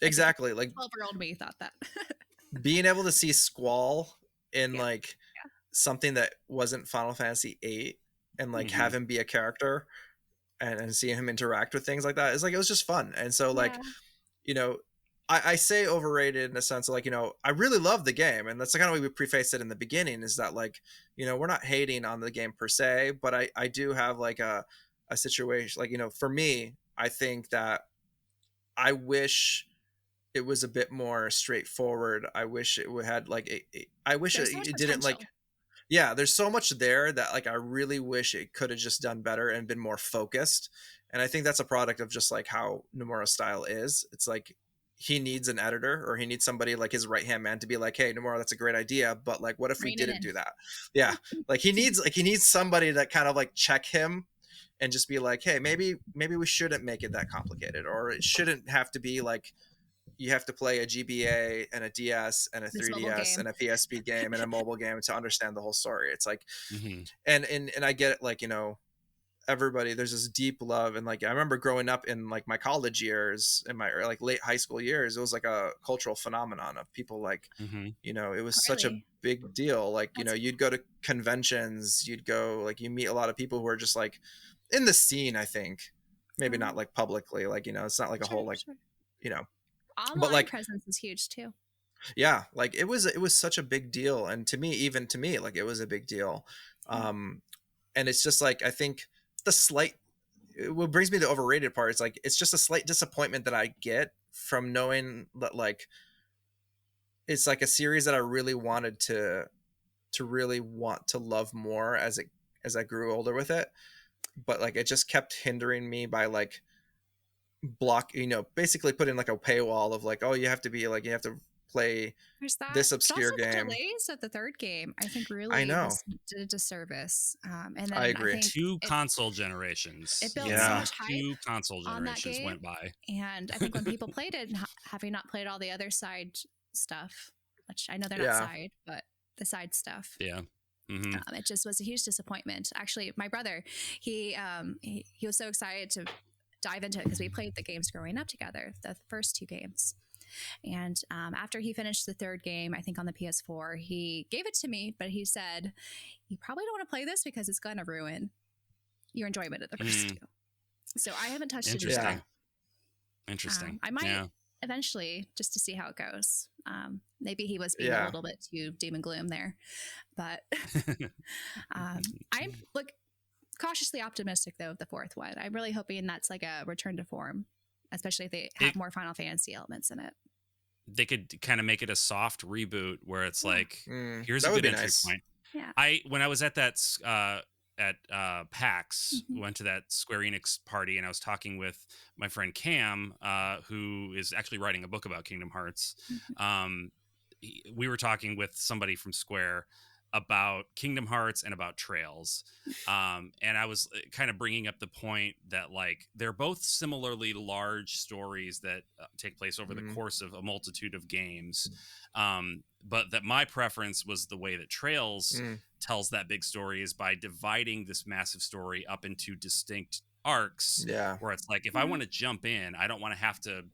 Exactly, like 12-year-old me thought that. Being able to see Squall in like something that wasn't Final Fantasy VIII, and like have him be a character, and seeing him interact with things like that is like, it was just fun. And so like, you know, I say overrated in a sense of like, you know, I really love the game, and that's the kind of way we prefaced it in the beginning, is that like, you know, we're not hating on the game per se, but I do have like a situation, like, you know, for me, I think that I wish it was a bit more straightforward. I wish it had like I wish it didn't like, there's so much there that like I really wish it could have just done better and been more focused. And I think that's a product of just like how Nomura's style is. It's like he needs an editor, or he needs somebody like his right hand man to be like, hey, Nomura, that's a great idea, but like, what if we didn't do that? Yeah. Like he needs somebody that kind of like check him and just be like, hey, maybe we shouldn't make it that complicated, or it shouldn't have to be like you have to play a GBA and a DS and a 3DS and a PSP game and a mobile game to understand the whole story. It's like, and I get it, like, you know, everybody, there's this deep love. And like, I remember growing up in like my college years, in my like late high school years, it was like a cultural phenomenon of people like, you know, it was such a big deal. Like, you know, you'd go to conventions, you'd go, like, you meet a lot of people who are just like in the scene, I think, maybe not like publicly, like, you know, it's not like a whole, like, you know, online but like presence is huge too. Yeah, like it was such a big deal, and to me, even to me, like it was a big deal. And it's just like, I think the slight, what brings me to the overrated part is like, it's just a slight disappointment that I get from knowing that like it's like a series that I really wanted to really want to love more as I grew older with it, but like it just kept hindering me by like block, you know, basically putting like a paywall of like, oh, you have to be like, you have to play this obscure game. The delays of the third game, I think, really I know did a disservice. And then I agree. I think two console generations. It built so much hype. Two console generations game, went by, and I think when people played it, having not played all the other side stuff, which I know they're not side, but the side stuff, it just was a huge disappointment. Actually, my brother, he was so excited to dive into it because we played the games growing up together, the first two games. And after he finished the third game, I think on the PS4, he gave it to me, but he said, you probably don't want to play this because it's going to ruin your enjoyment of the first two. So I haven't touched it yet. Interesting. I might eventually, just to see how it goes. Maybe he was being a little bit too doom and gloom there, but I'm cautiously optimistic though of the fourth one. I'm really hoping that's like a return to form, especially if they have more Final Fantasy elements in it. They could kind of make it a soft reboot where it's like, here's a good entry point. Yeah. When I was at that at PAX, went to that Square Enix party, and I was talking with my friend Cam, who is actually writing a book about Kingdom Hearts. We were talking with somebody from Square about Kingdom Hearts and about Trails. And I was kind of bringing up the point that like they're both similarly large stories that take place over the course of a multitude of games. But that my preference was the way that Trails tells that big story is by dividing this massive story up into distinct arcs. Where it's like, if I want to jump in, I don't want to have to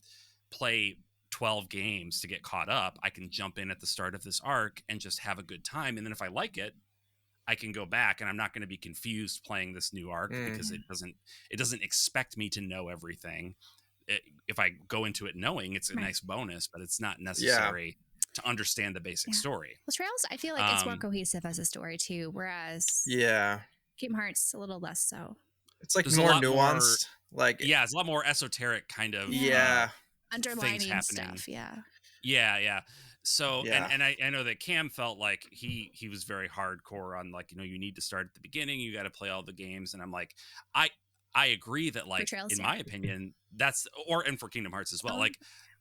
play 12 games to get caught up. I can jump in at the start of this arc and just have a good time, and then if I like it, I can go back, and I'm not going to be confused playing this new arc because it doesn't expect me to know everything. If I go into it knowing, it's a nice bonus, but it's not necessary to understand the basic story. Well, Trails, I feel like it's more cohesive as a story too, whereas Kingdom Hearts a little less so. It's like more nuanced, it's a lot more esoteric kind of underlining stuff. So and I know that Cam felt like he was very hardcore on like, you know, you need to start at the beginning, you got to play all the games, and I'm like, I agree that like Trails, in my opinion that's and for Kingdom Hearts as well, like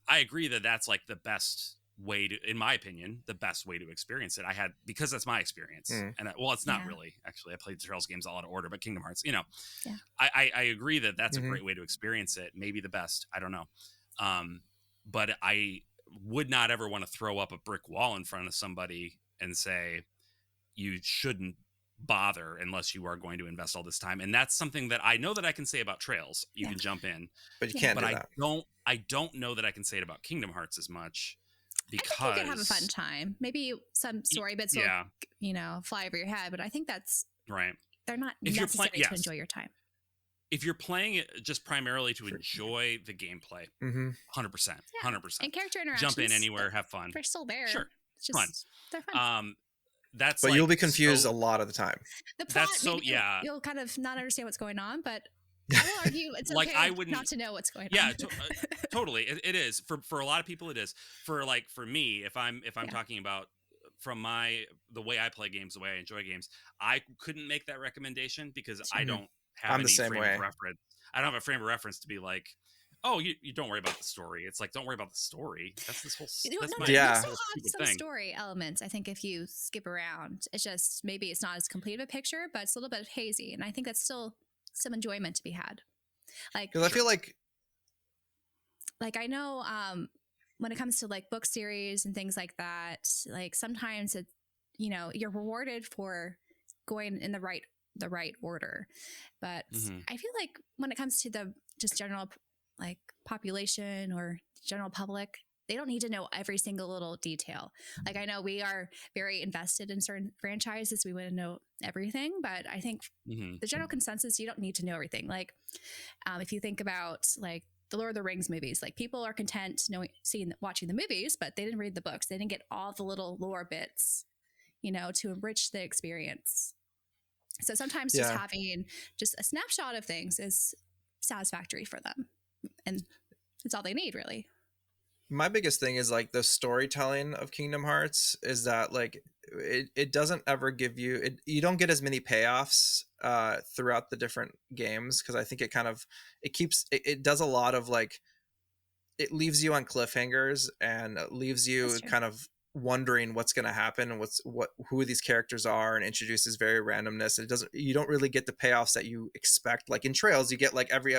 I agree that that's like the best way to, in my opinion, the best way to experience it. I had, because that's my experience, and it's not really, actually I played the Trails games all out of order, but Kingdom Hearts, you know, I agree that that's a great way to experience it, maybe the best, I don't know. But I would not ever want to throw up a brick wall in front of somebody and say, you shouldn't bother unless you are going to invest all this time. And that's something that I know that I can say about Trails. You can jump in, but you can't do that. I don't know that I can say it about Kingdom Hearts as much, because I think you can have a fun time. Maybe some story bits will, you know, fly over your head, but I think that's right. They're not necessary to enjoy your time. If you're playing it just primarily to enjoy the gameplay, 100%, 100%. And character interactions. Jump in anywhere, have fun. They're still there. Sure. It's just, they're fun. That's but like, you'll be confused a lot of the time. The plot, you'll kind of not understand what's going on, but I will argue it's like, okay not to know what's going on. Yeah, totally. It is. For a lot of people, it is. For me, if I'm talking about from the way I play games, the way I enjoy games, I couldn't make that recommendation because I don't have any frame of reference. I don't have a frame of reference to be like, oh, you don't worry about the story. It's like, don't worry about the story. That's this whole that's my You Yeah. still whole have stupid some thing. story elements. I think if you skip around, it's just maybe it's not as complete of a picture, but it's a little bit hazy, and I think that's still some enjoyment to be had. Like, Because I feel like I know when it comes to like book series and things like that, like sometimes it, you're rewarded for going in the right order, but I feel like when it comes to the just general like population or general public, they don't need to know every single little detail. Like, I know we are very invested in certain franchises, we want to know everything, but I think the general consensus, you don't need to know everything. Like, if you think about like the Lord of the Rings movies, like people are content watching the movies, but they didn't read the books. They didn't get all the little lore bits, to enrich the experience. So sometimes just having just a snapshot of things is satisfactory for them, and it's all they need, really. my biggest thing is like the storytelling of Kingdom Hearts is that like it doesn't ever give you you don't get as many payoffs throughout the different games, because I think it kind of it does a lot of like, it leaves you on cliffhangers and leaves you kind of wondering what's going to happen and who these characters are, and introduces very randomness. You don't really get the payoffs that you expect. Like in Trails, you get like every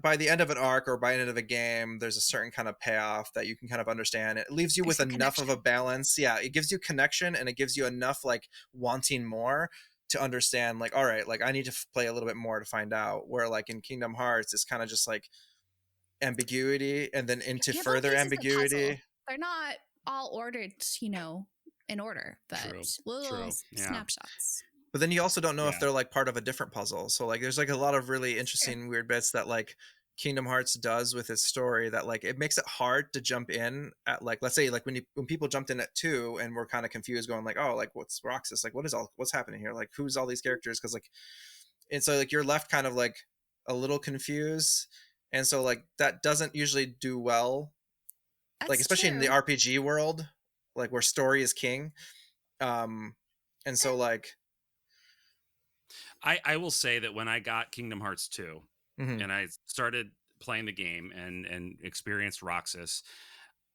by the end of an arc or by the end of a game, there's a certain kind of payoff that you can kind of understand. It leaves you with enough of a balance. Yeah, it gives you connection, and it gives you enough like wanting more to understand, like, all right, like I need to play a little bit more to find out. Where like in Kingdom Hearts, it's kind of just like ambiguity and then into further ambiguity. They're not all ordered, in order, but little snapshots. But then you also don't know if they're like part of a different puzzle. So like there's like a lot of really interesting weird bits that like Kingdom Hearts does with its story, that like it makes it hard to jump in at, like, let's say like when people jumped in at 2 and we're kind of confused going like, oh, like what's Roxas, like what's happening here, like who's all these characters, because like, and so like you're left kind of like a little confused, and so like that doesn't usually do well. That's like especially in the RPG world, like where story is king. And so like I will say that when I got Kingdom Hearts 2 and I started playing the game and experienced Roxas,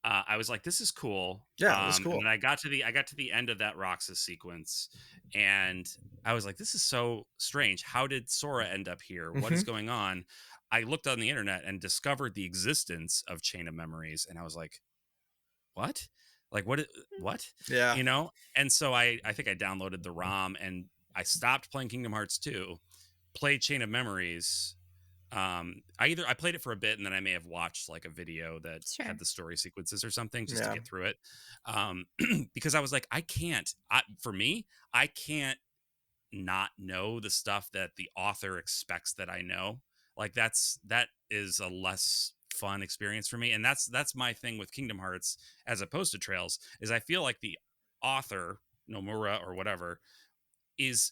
I was like, this is cool. Yeah, that's cool. And I got to the end of that Roxas sequence, and I was like, this is so strange. How did Sora end up here? What is going on? I looked on the internet and discovered the existence of Chain of Memories, and I was like, what? Like what? Yeah. And so I think I downloaded the ROM and I stopped playing Kingdom Hearts 2, played Chain of Memories. I played it for a bit, and then I may have watched like a video that had the story sequences or something just to get through it. Because I was like, I can't not know the stuff that the author expects that I know. Like that is a less fun experience for me. And that's my thing with Kingdom Hearts as opposed to Trails, is I feel like the author, Nomura or whatever, is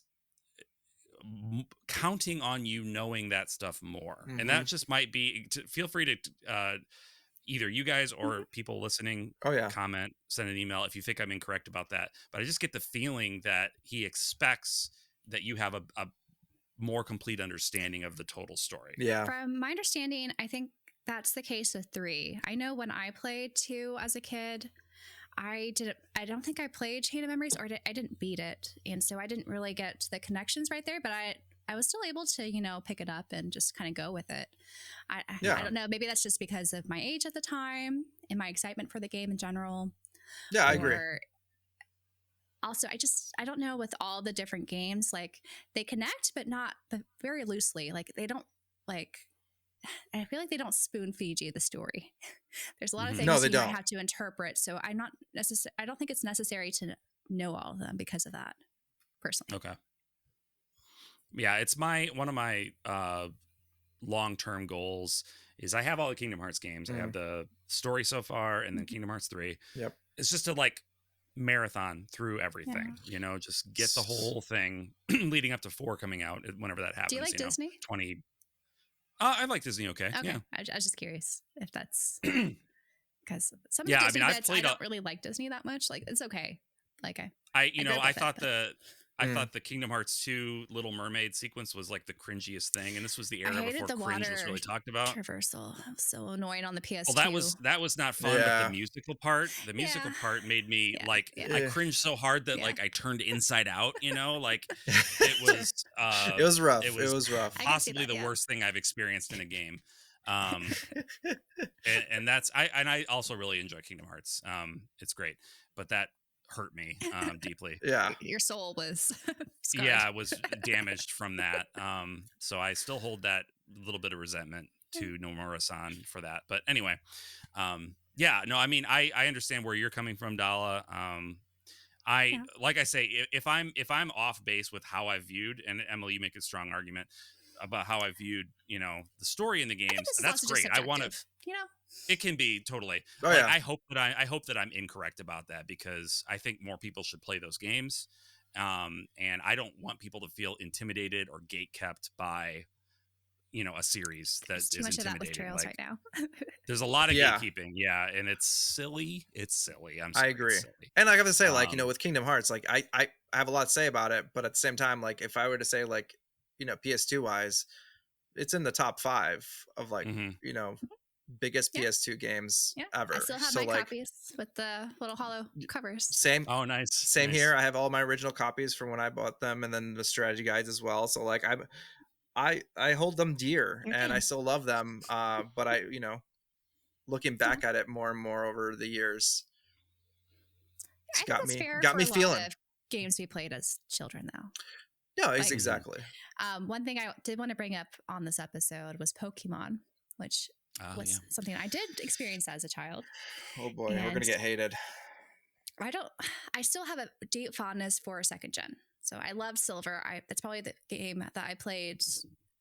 counting on you knowing that stuff more. And that just might be feel free to either you guys or people listening comment, send an email if you think I'm incorrect about that. But I just get the feeling that he expects that you have a more complete understanding of the total story. Yeah. From my understanding, I think that's the case with 3. I know when I played 2 as a kid, I don't think I played Chain of Memories, or I didn't beat it. And so I didn't really get the connections right there, but I was still able to, pick it up and just kind of go with it. I don't know. Maybe that's just because of my age at the time and my excitement for the game in general. Yeah, I agree. Also, I don't know, with all the different games, like they connect, but very loosely. Like they don't I feel like they don't spoon feed you the story. There's a lot of things you might have to interpret. So I don't think it's necessary to know all of them because of that, personally. Okay. Yeah, it's one of my long-term goals is I have all the Kingdom Hearts games. I have the story so far, and then Kingdom Hearts 3. Yep. It's just to like marathon through everything, just get the whole thing leading up to 4 coming out whenever that happens. Do you like Disney? 20. I like Disney. Okay. Yeah. I was just curious if that's because some of the Disney bits, I don't really like Disney that much. Like it's okay. Like I thought I thought the Kingdom Hearts 2 Little Mermaid sequence was like the cringiest thing, and this was the I era hated before the cringe was water really talked about. traversal. That was so annoying on the Well, PS2. that was not fun, but Yeah. the musical part made me like yeah. I cringed so hard that Yeah. like I turned inside out, you know, like it was It was rough. it It was rough. I can see possibly that, the yeah. worst thing I've experienced in a game. And that's I also really enjoy Kingdom Hearts. It's great, but that hurt me deeply. Yeah. Your soul was scarred. Yeah, I was damaged from that. So I still hold that little bit of resentment to Nomura-san for that. But anyway, yeah, no, I mean, I understand where you're coming from, Dala. Like I say, if I'm off base with how I viewed, and Emily, you make a strong argument about how I viewed, you know, the story in the games. That's great. I want to, you know, it can be totally. Oh, like, yeah. I hope that I'm incorrect about that, because I think more people should play those games. And I don't want people to feel intimidated or gatekept by, you know, a series that is too much of that with intimidating. Trails Like, right now. there's a lot of Yeah. gatekeeping, yeah, and it's silly. It's silly. I agree. And I have to say, like, you know, with Kingdom Hearts, like I have a lot to say about it, but at the same time, like, if I were to say, like, you know, PS2 wise, it's in the top 5 of like, you know, biggest PS2 games ever. I still have my copies with the little hollow covers. Same. Oh, nice. Same here. I have all my original copies from when I bought them, and then the strategy guides as well. So like I hold them dear, and I still love them. But I, you know, looking back at it more and more over the years, it's got me feeling. Lot of games we played as children, though. No, exactly. One thing I did want to bring up on this episode was Pokemon, which was something I did experience as a child. Oh boy, we're gonna get hated. I still have a deep fondness for second gen. So I love Silver. That's probably the game that I played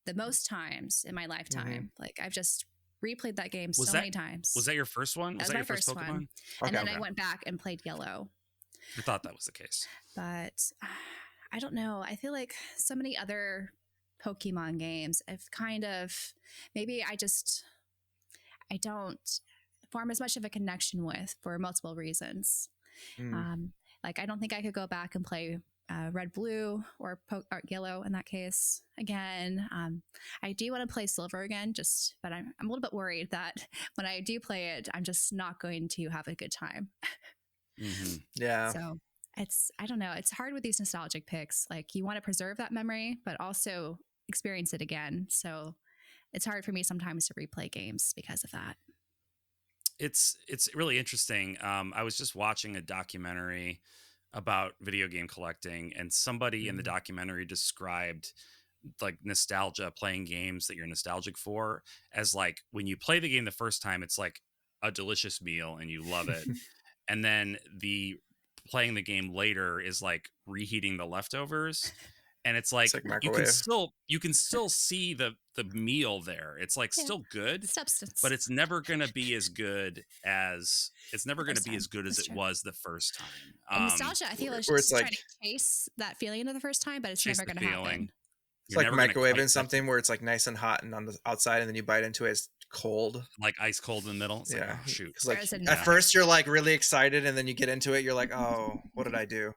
the most times in my lifetime. Like, I've just replayed that game so many times. Was that your first one? Was that your first Pokemon? One. And then I went back and played Yellow. I thought that was the case. But I don't know. I feel like so many other Pokemon games, I've kind of, maybe I don't form as much of a connection with for multiple reasons. Like, I don't think I could go back and play Red, Blue, or Yellow in that case again. I do want to play Silver again, but I'm a little bit worried that when I do play it, I'm just not going to have a good time. Yeah. So I don't know. It's hard with these nostalgic picks. Like, you want to preserve that memory, but also experience it again. So it's hard for me sometimes to replay games because of that. It's really interesting. I was just watching a documentary about video game collecting, and somebody in the documentary described like nostalgia, playing games that you're nostalgic for, as like when you play the game the first time, it's like a delicious meal and you love it. And then playing the game later is like reheating the leftovers, and it's like you can still see the meal there. It's like still good substance, but it's never gonna be as good as it was the first time. And nostalgia, I feel, is just trying to chase that feeling of the first time, but it's never going to happen. It's like microwaving something where it's like nice and hot and on the outside, and then you bite into it, it's cold, like ice cold in the middle. It's like, oh, shoot. Like, at first you're like really excited, and then you get into it, you're like, oh, what did I do?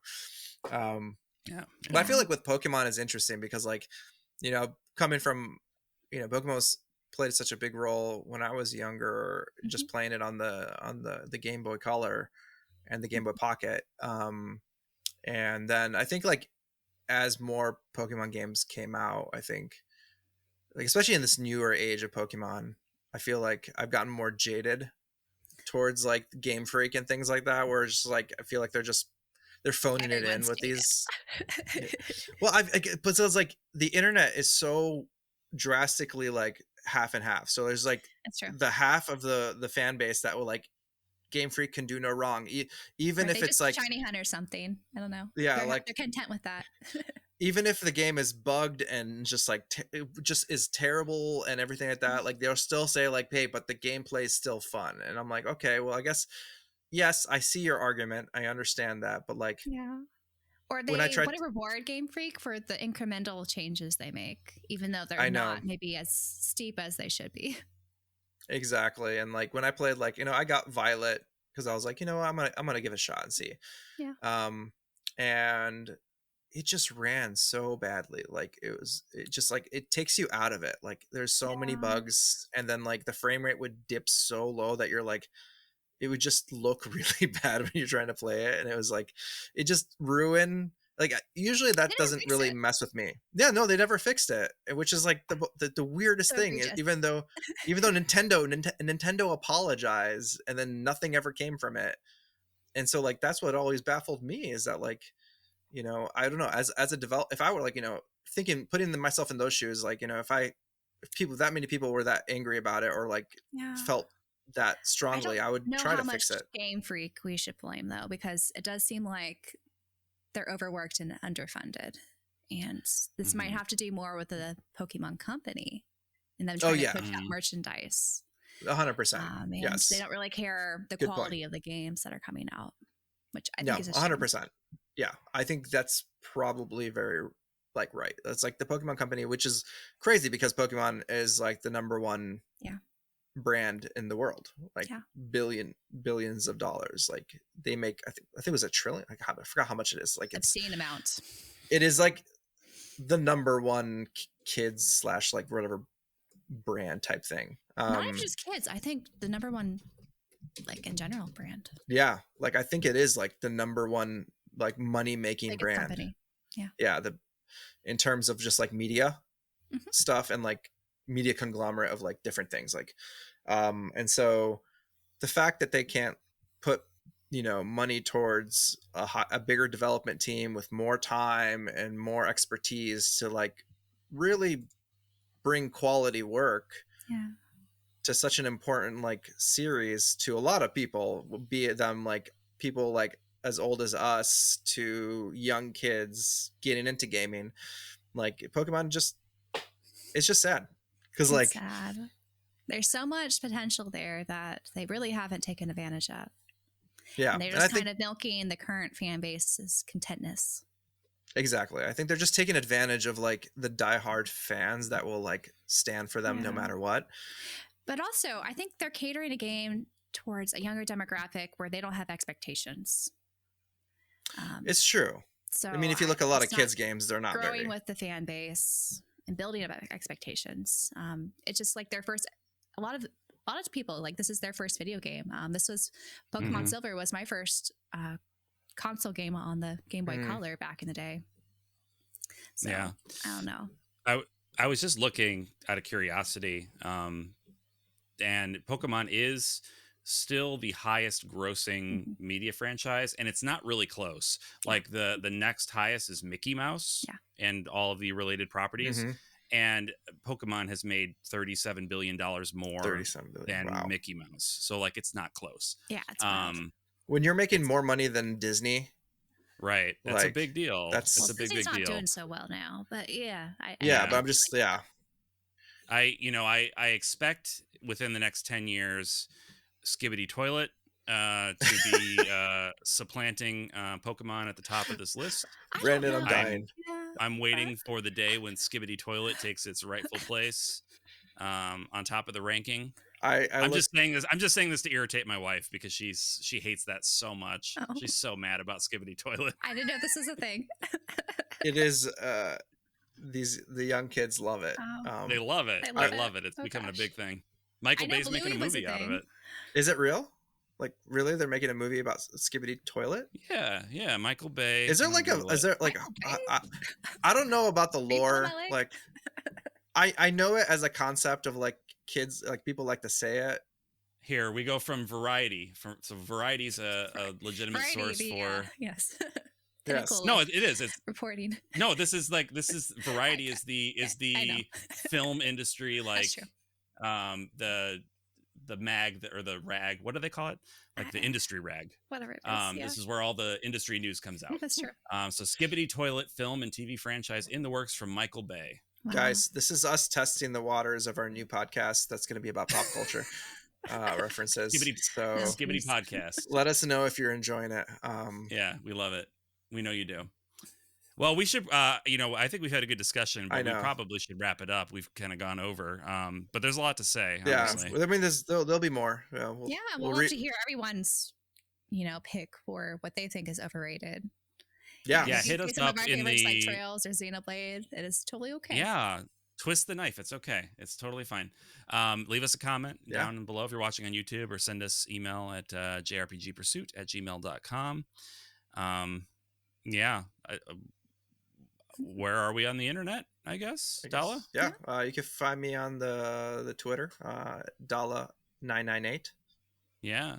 But I feel like with Pokemon is interesting because, like, you know, coming from, you know, Pokemon's played such a big role when I was younger, just playing it on the Game Boy Color and the Game Boy Pocket. And then I think, like, as more Pokemon games came out, I think, like, especially in this newer age of Pokemon, I feel like I've gotten more jaded towards like Game Freak and things like that, where it's just like, I feel like they're phoning it in with these. Well, but it's like the internet is so drastically like half and half. So there's like the half of the fan base that will like, Game Freak can do no wrong, even if it's like shiny hunt or something. I don't know. Yeah, they're content with that. Even if the game is bugged and just like just is terrible and everything like that, like they'll still say like, hey, but the gameplay is still fun. And I'm like, okay, well, I guess, yes, I see your argument, I understand that, but like, or they want to reward Game Freak for the incremental changes they make, even though they're not maybe as steep as they should be. Exactly. And like when I played, like, you know, I got Violet because I was like, you know, I'm gonna give it a shot and see. And it just ran so badly. Like it just like it takes you out of it. Like there's so many bugs, and then like the frame rate would dip so low that you're like, it would just look really bad when you're trying to play it, and it was like, it just ruined. Like usually that doesn't really mess with me. Yeah, no, they never fixed it, which is like the weirdest thing. Even though Nintendo apologized, and then nothing ever came from it. And so like that's what always baffled me, is that like, you know, I don't know, as a develop, if I were like, you know, putting myself in those shoes, like, you know, if that many people were that angry about it, or like felt that strongly, I would try to fix it. Game Freak we should blame though, because it does seem like they're overworked and underfunded, and this might have to do more with the Pokemon Company and them trying to push out merchandise. 100%. Yes, they don't really care the quality of the games that are coming out, which I think is a 100%. Yeah, I think that's probably very like right. That's like the Pokemon Company, which is crazy because Pokemon is like the number one brand in the world, like billions of dollars. Like they make, I think it was $1 trillion. I forgot how much it is. Like it's obscene amount. It is like the number one kids / like whatever brand type thing. Not even just kids. I think the number one, like in general, brand. Yeah, like I think it is like the number one like money making brand. Company. Yeah. In terms of just like media stuff, and like media conglomerate of like different things, like and so the fact that they can't put, you know, money towards a bigger development team with more time and more expertise to like really bring quality work to such an important like series to a lot of people, be it them like people like as old as us to young kids getting into gaming. Like Pokemon it's just sad, because like sad. There's so much potential there that they really haven't taken advantage of. Yeah, and they're just kind of milking the current fan base's contentness. Exactly. I think they're just taking advantage of like the diehard fans that will like stand for them no matter what. But also, I think they're catering a game towards a younger demographic where they don't have expectations. It's true. So I mean, if you look at a lot of kids' games, they're not growing with the fan base and building up expectations. It's just like their first. A lot of people, like, this is their first video game. This was Pokemon Silver was my first console game on the Game Boy Color back in the day. So, I don't know. I was just looking out of curiosity, and Pokemon is still the highest grossing media franchise, and it's not really close. Like the next highest is Mickey Mouse and all of the related properties. And Pokemon has made $37 billion more than Mickey Mouse. So like, it's not close. Yeah. It's when you're making more money than Disney, right? That's like, a big deal. That's a big deal. Disney's not doing so well now, but but I'm just I expect within the next 10 years, Skibidi Toilet to be supplanting Pokemon at the top of this list. Branden, I'm dying. I'm waiting for the day when Skibidi Toilet takes its rightful place on top of the ranking. I'm just saying this to irritate my wife, because she hates that so much. Oh. She's so mad about Skibidi Toilet. I didn't know this is a thing. It is. The young kids love it. Oh. They love it. I love it. It's becoming a big thing. Michael Bay's making a movie out of it. Is it real? Like, really? They're making a movie about Skibidi Toilet? Yeah. Michael Bay. Is there like I don't know about the lore. Like, I know it as a concept of like kids, like people like to say it. Here we go from Variety. So Variety's a legitimate source for yes. Yes. No, it is. It's reporting. No, this is Variety is the film industry, like the mag or the rag. What do they call it? Like the industry rag. Whatever it is. This is where all the industry news comes out. That's true. So Skibidi Toilet film and TV franchise in the works from Michael Bay. Wow. Guys, this is us testing the waters of our new podcast that's going to be about pop culture references. Skibidi podcast. Let us know if you're enjoying it. Yeah, we love it. We know you do. Well, we should, I think we've had a good discussion, but we probably should wrap it up. We've kind of gone over, but there's a lot to say. Honestly. Yeah, I mean, there'll be more. We'll love to hear everyone's, pick for what they think is overrated. Yeah, If you hit us see some of up our in favorites like the Trails or Xenoblade, it is totally okay. yeah. Twist the knife. It's okay. It's totally fine. Leave us a comment down below if you're watching on YouTube, or send us email at jrpgpursuit@gmail.com. Yeah. Where are we on the internet? I guess. Dala? Yeah. You can find me on the Twitter, Dala998. Yeah.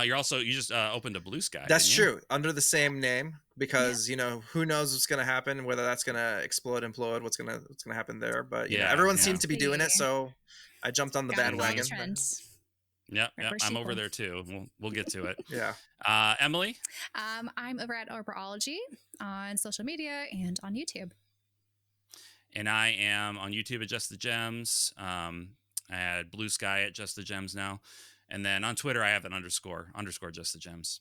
You just opened a Blue Sky. That's didn't you? true. Under the same name, because who knows what's gonna happen, whether that's gonna explode, implode, what's gonna happen there. But everyone seems to be doing it, so I jumped on the bandwagon. Yeah, I'm over there too. We'll get to it. Yeah. Emily? I'm over at Overology on social media and on YouTube. And I am on YouTube at Just the Gems. I had Blue Sky at Just the Gems now. And then on Twitter, I have an underscore Just the Gems.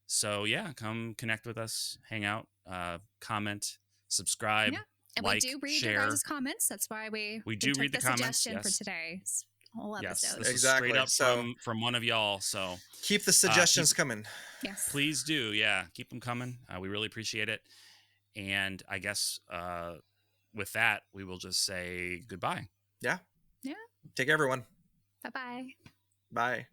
So yeah, come connect with us, hang out, comment, subscribe, and like, we do read share. your guys' comments. That's why we do read the comments. Suggestion for today's whole episode. This is straight up from one of y'all. So keep the suggestions coming. Yes, please do. Yeah, keep them coming. We really appreciate it. And I guess with that, we will just say goodbye. Yeah. Yeah. Take care, everyone. Bye-bye. Bye.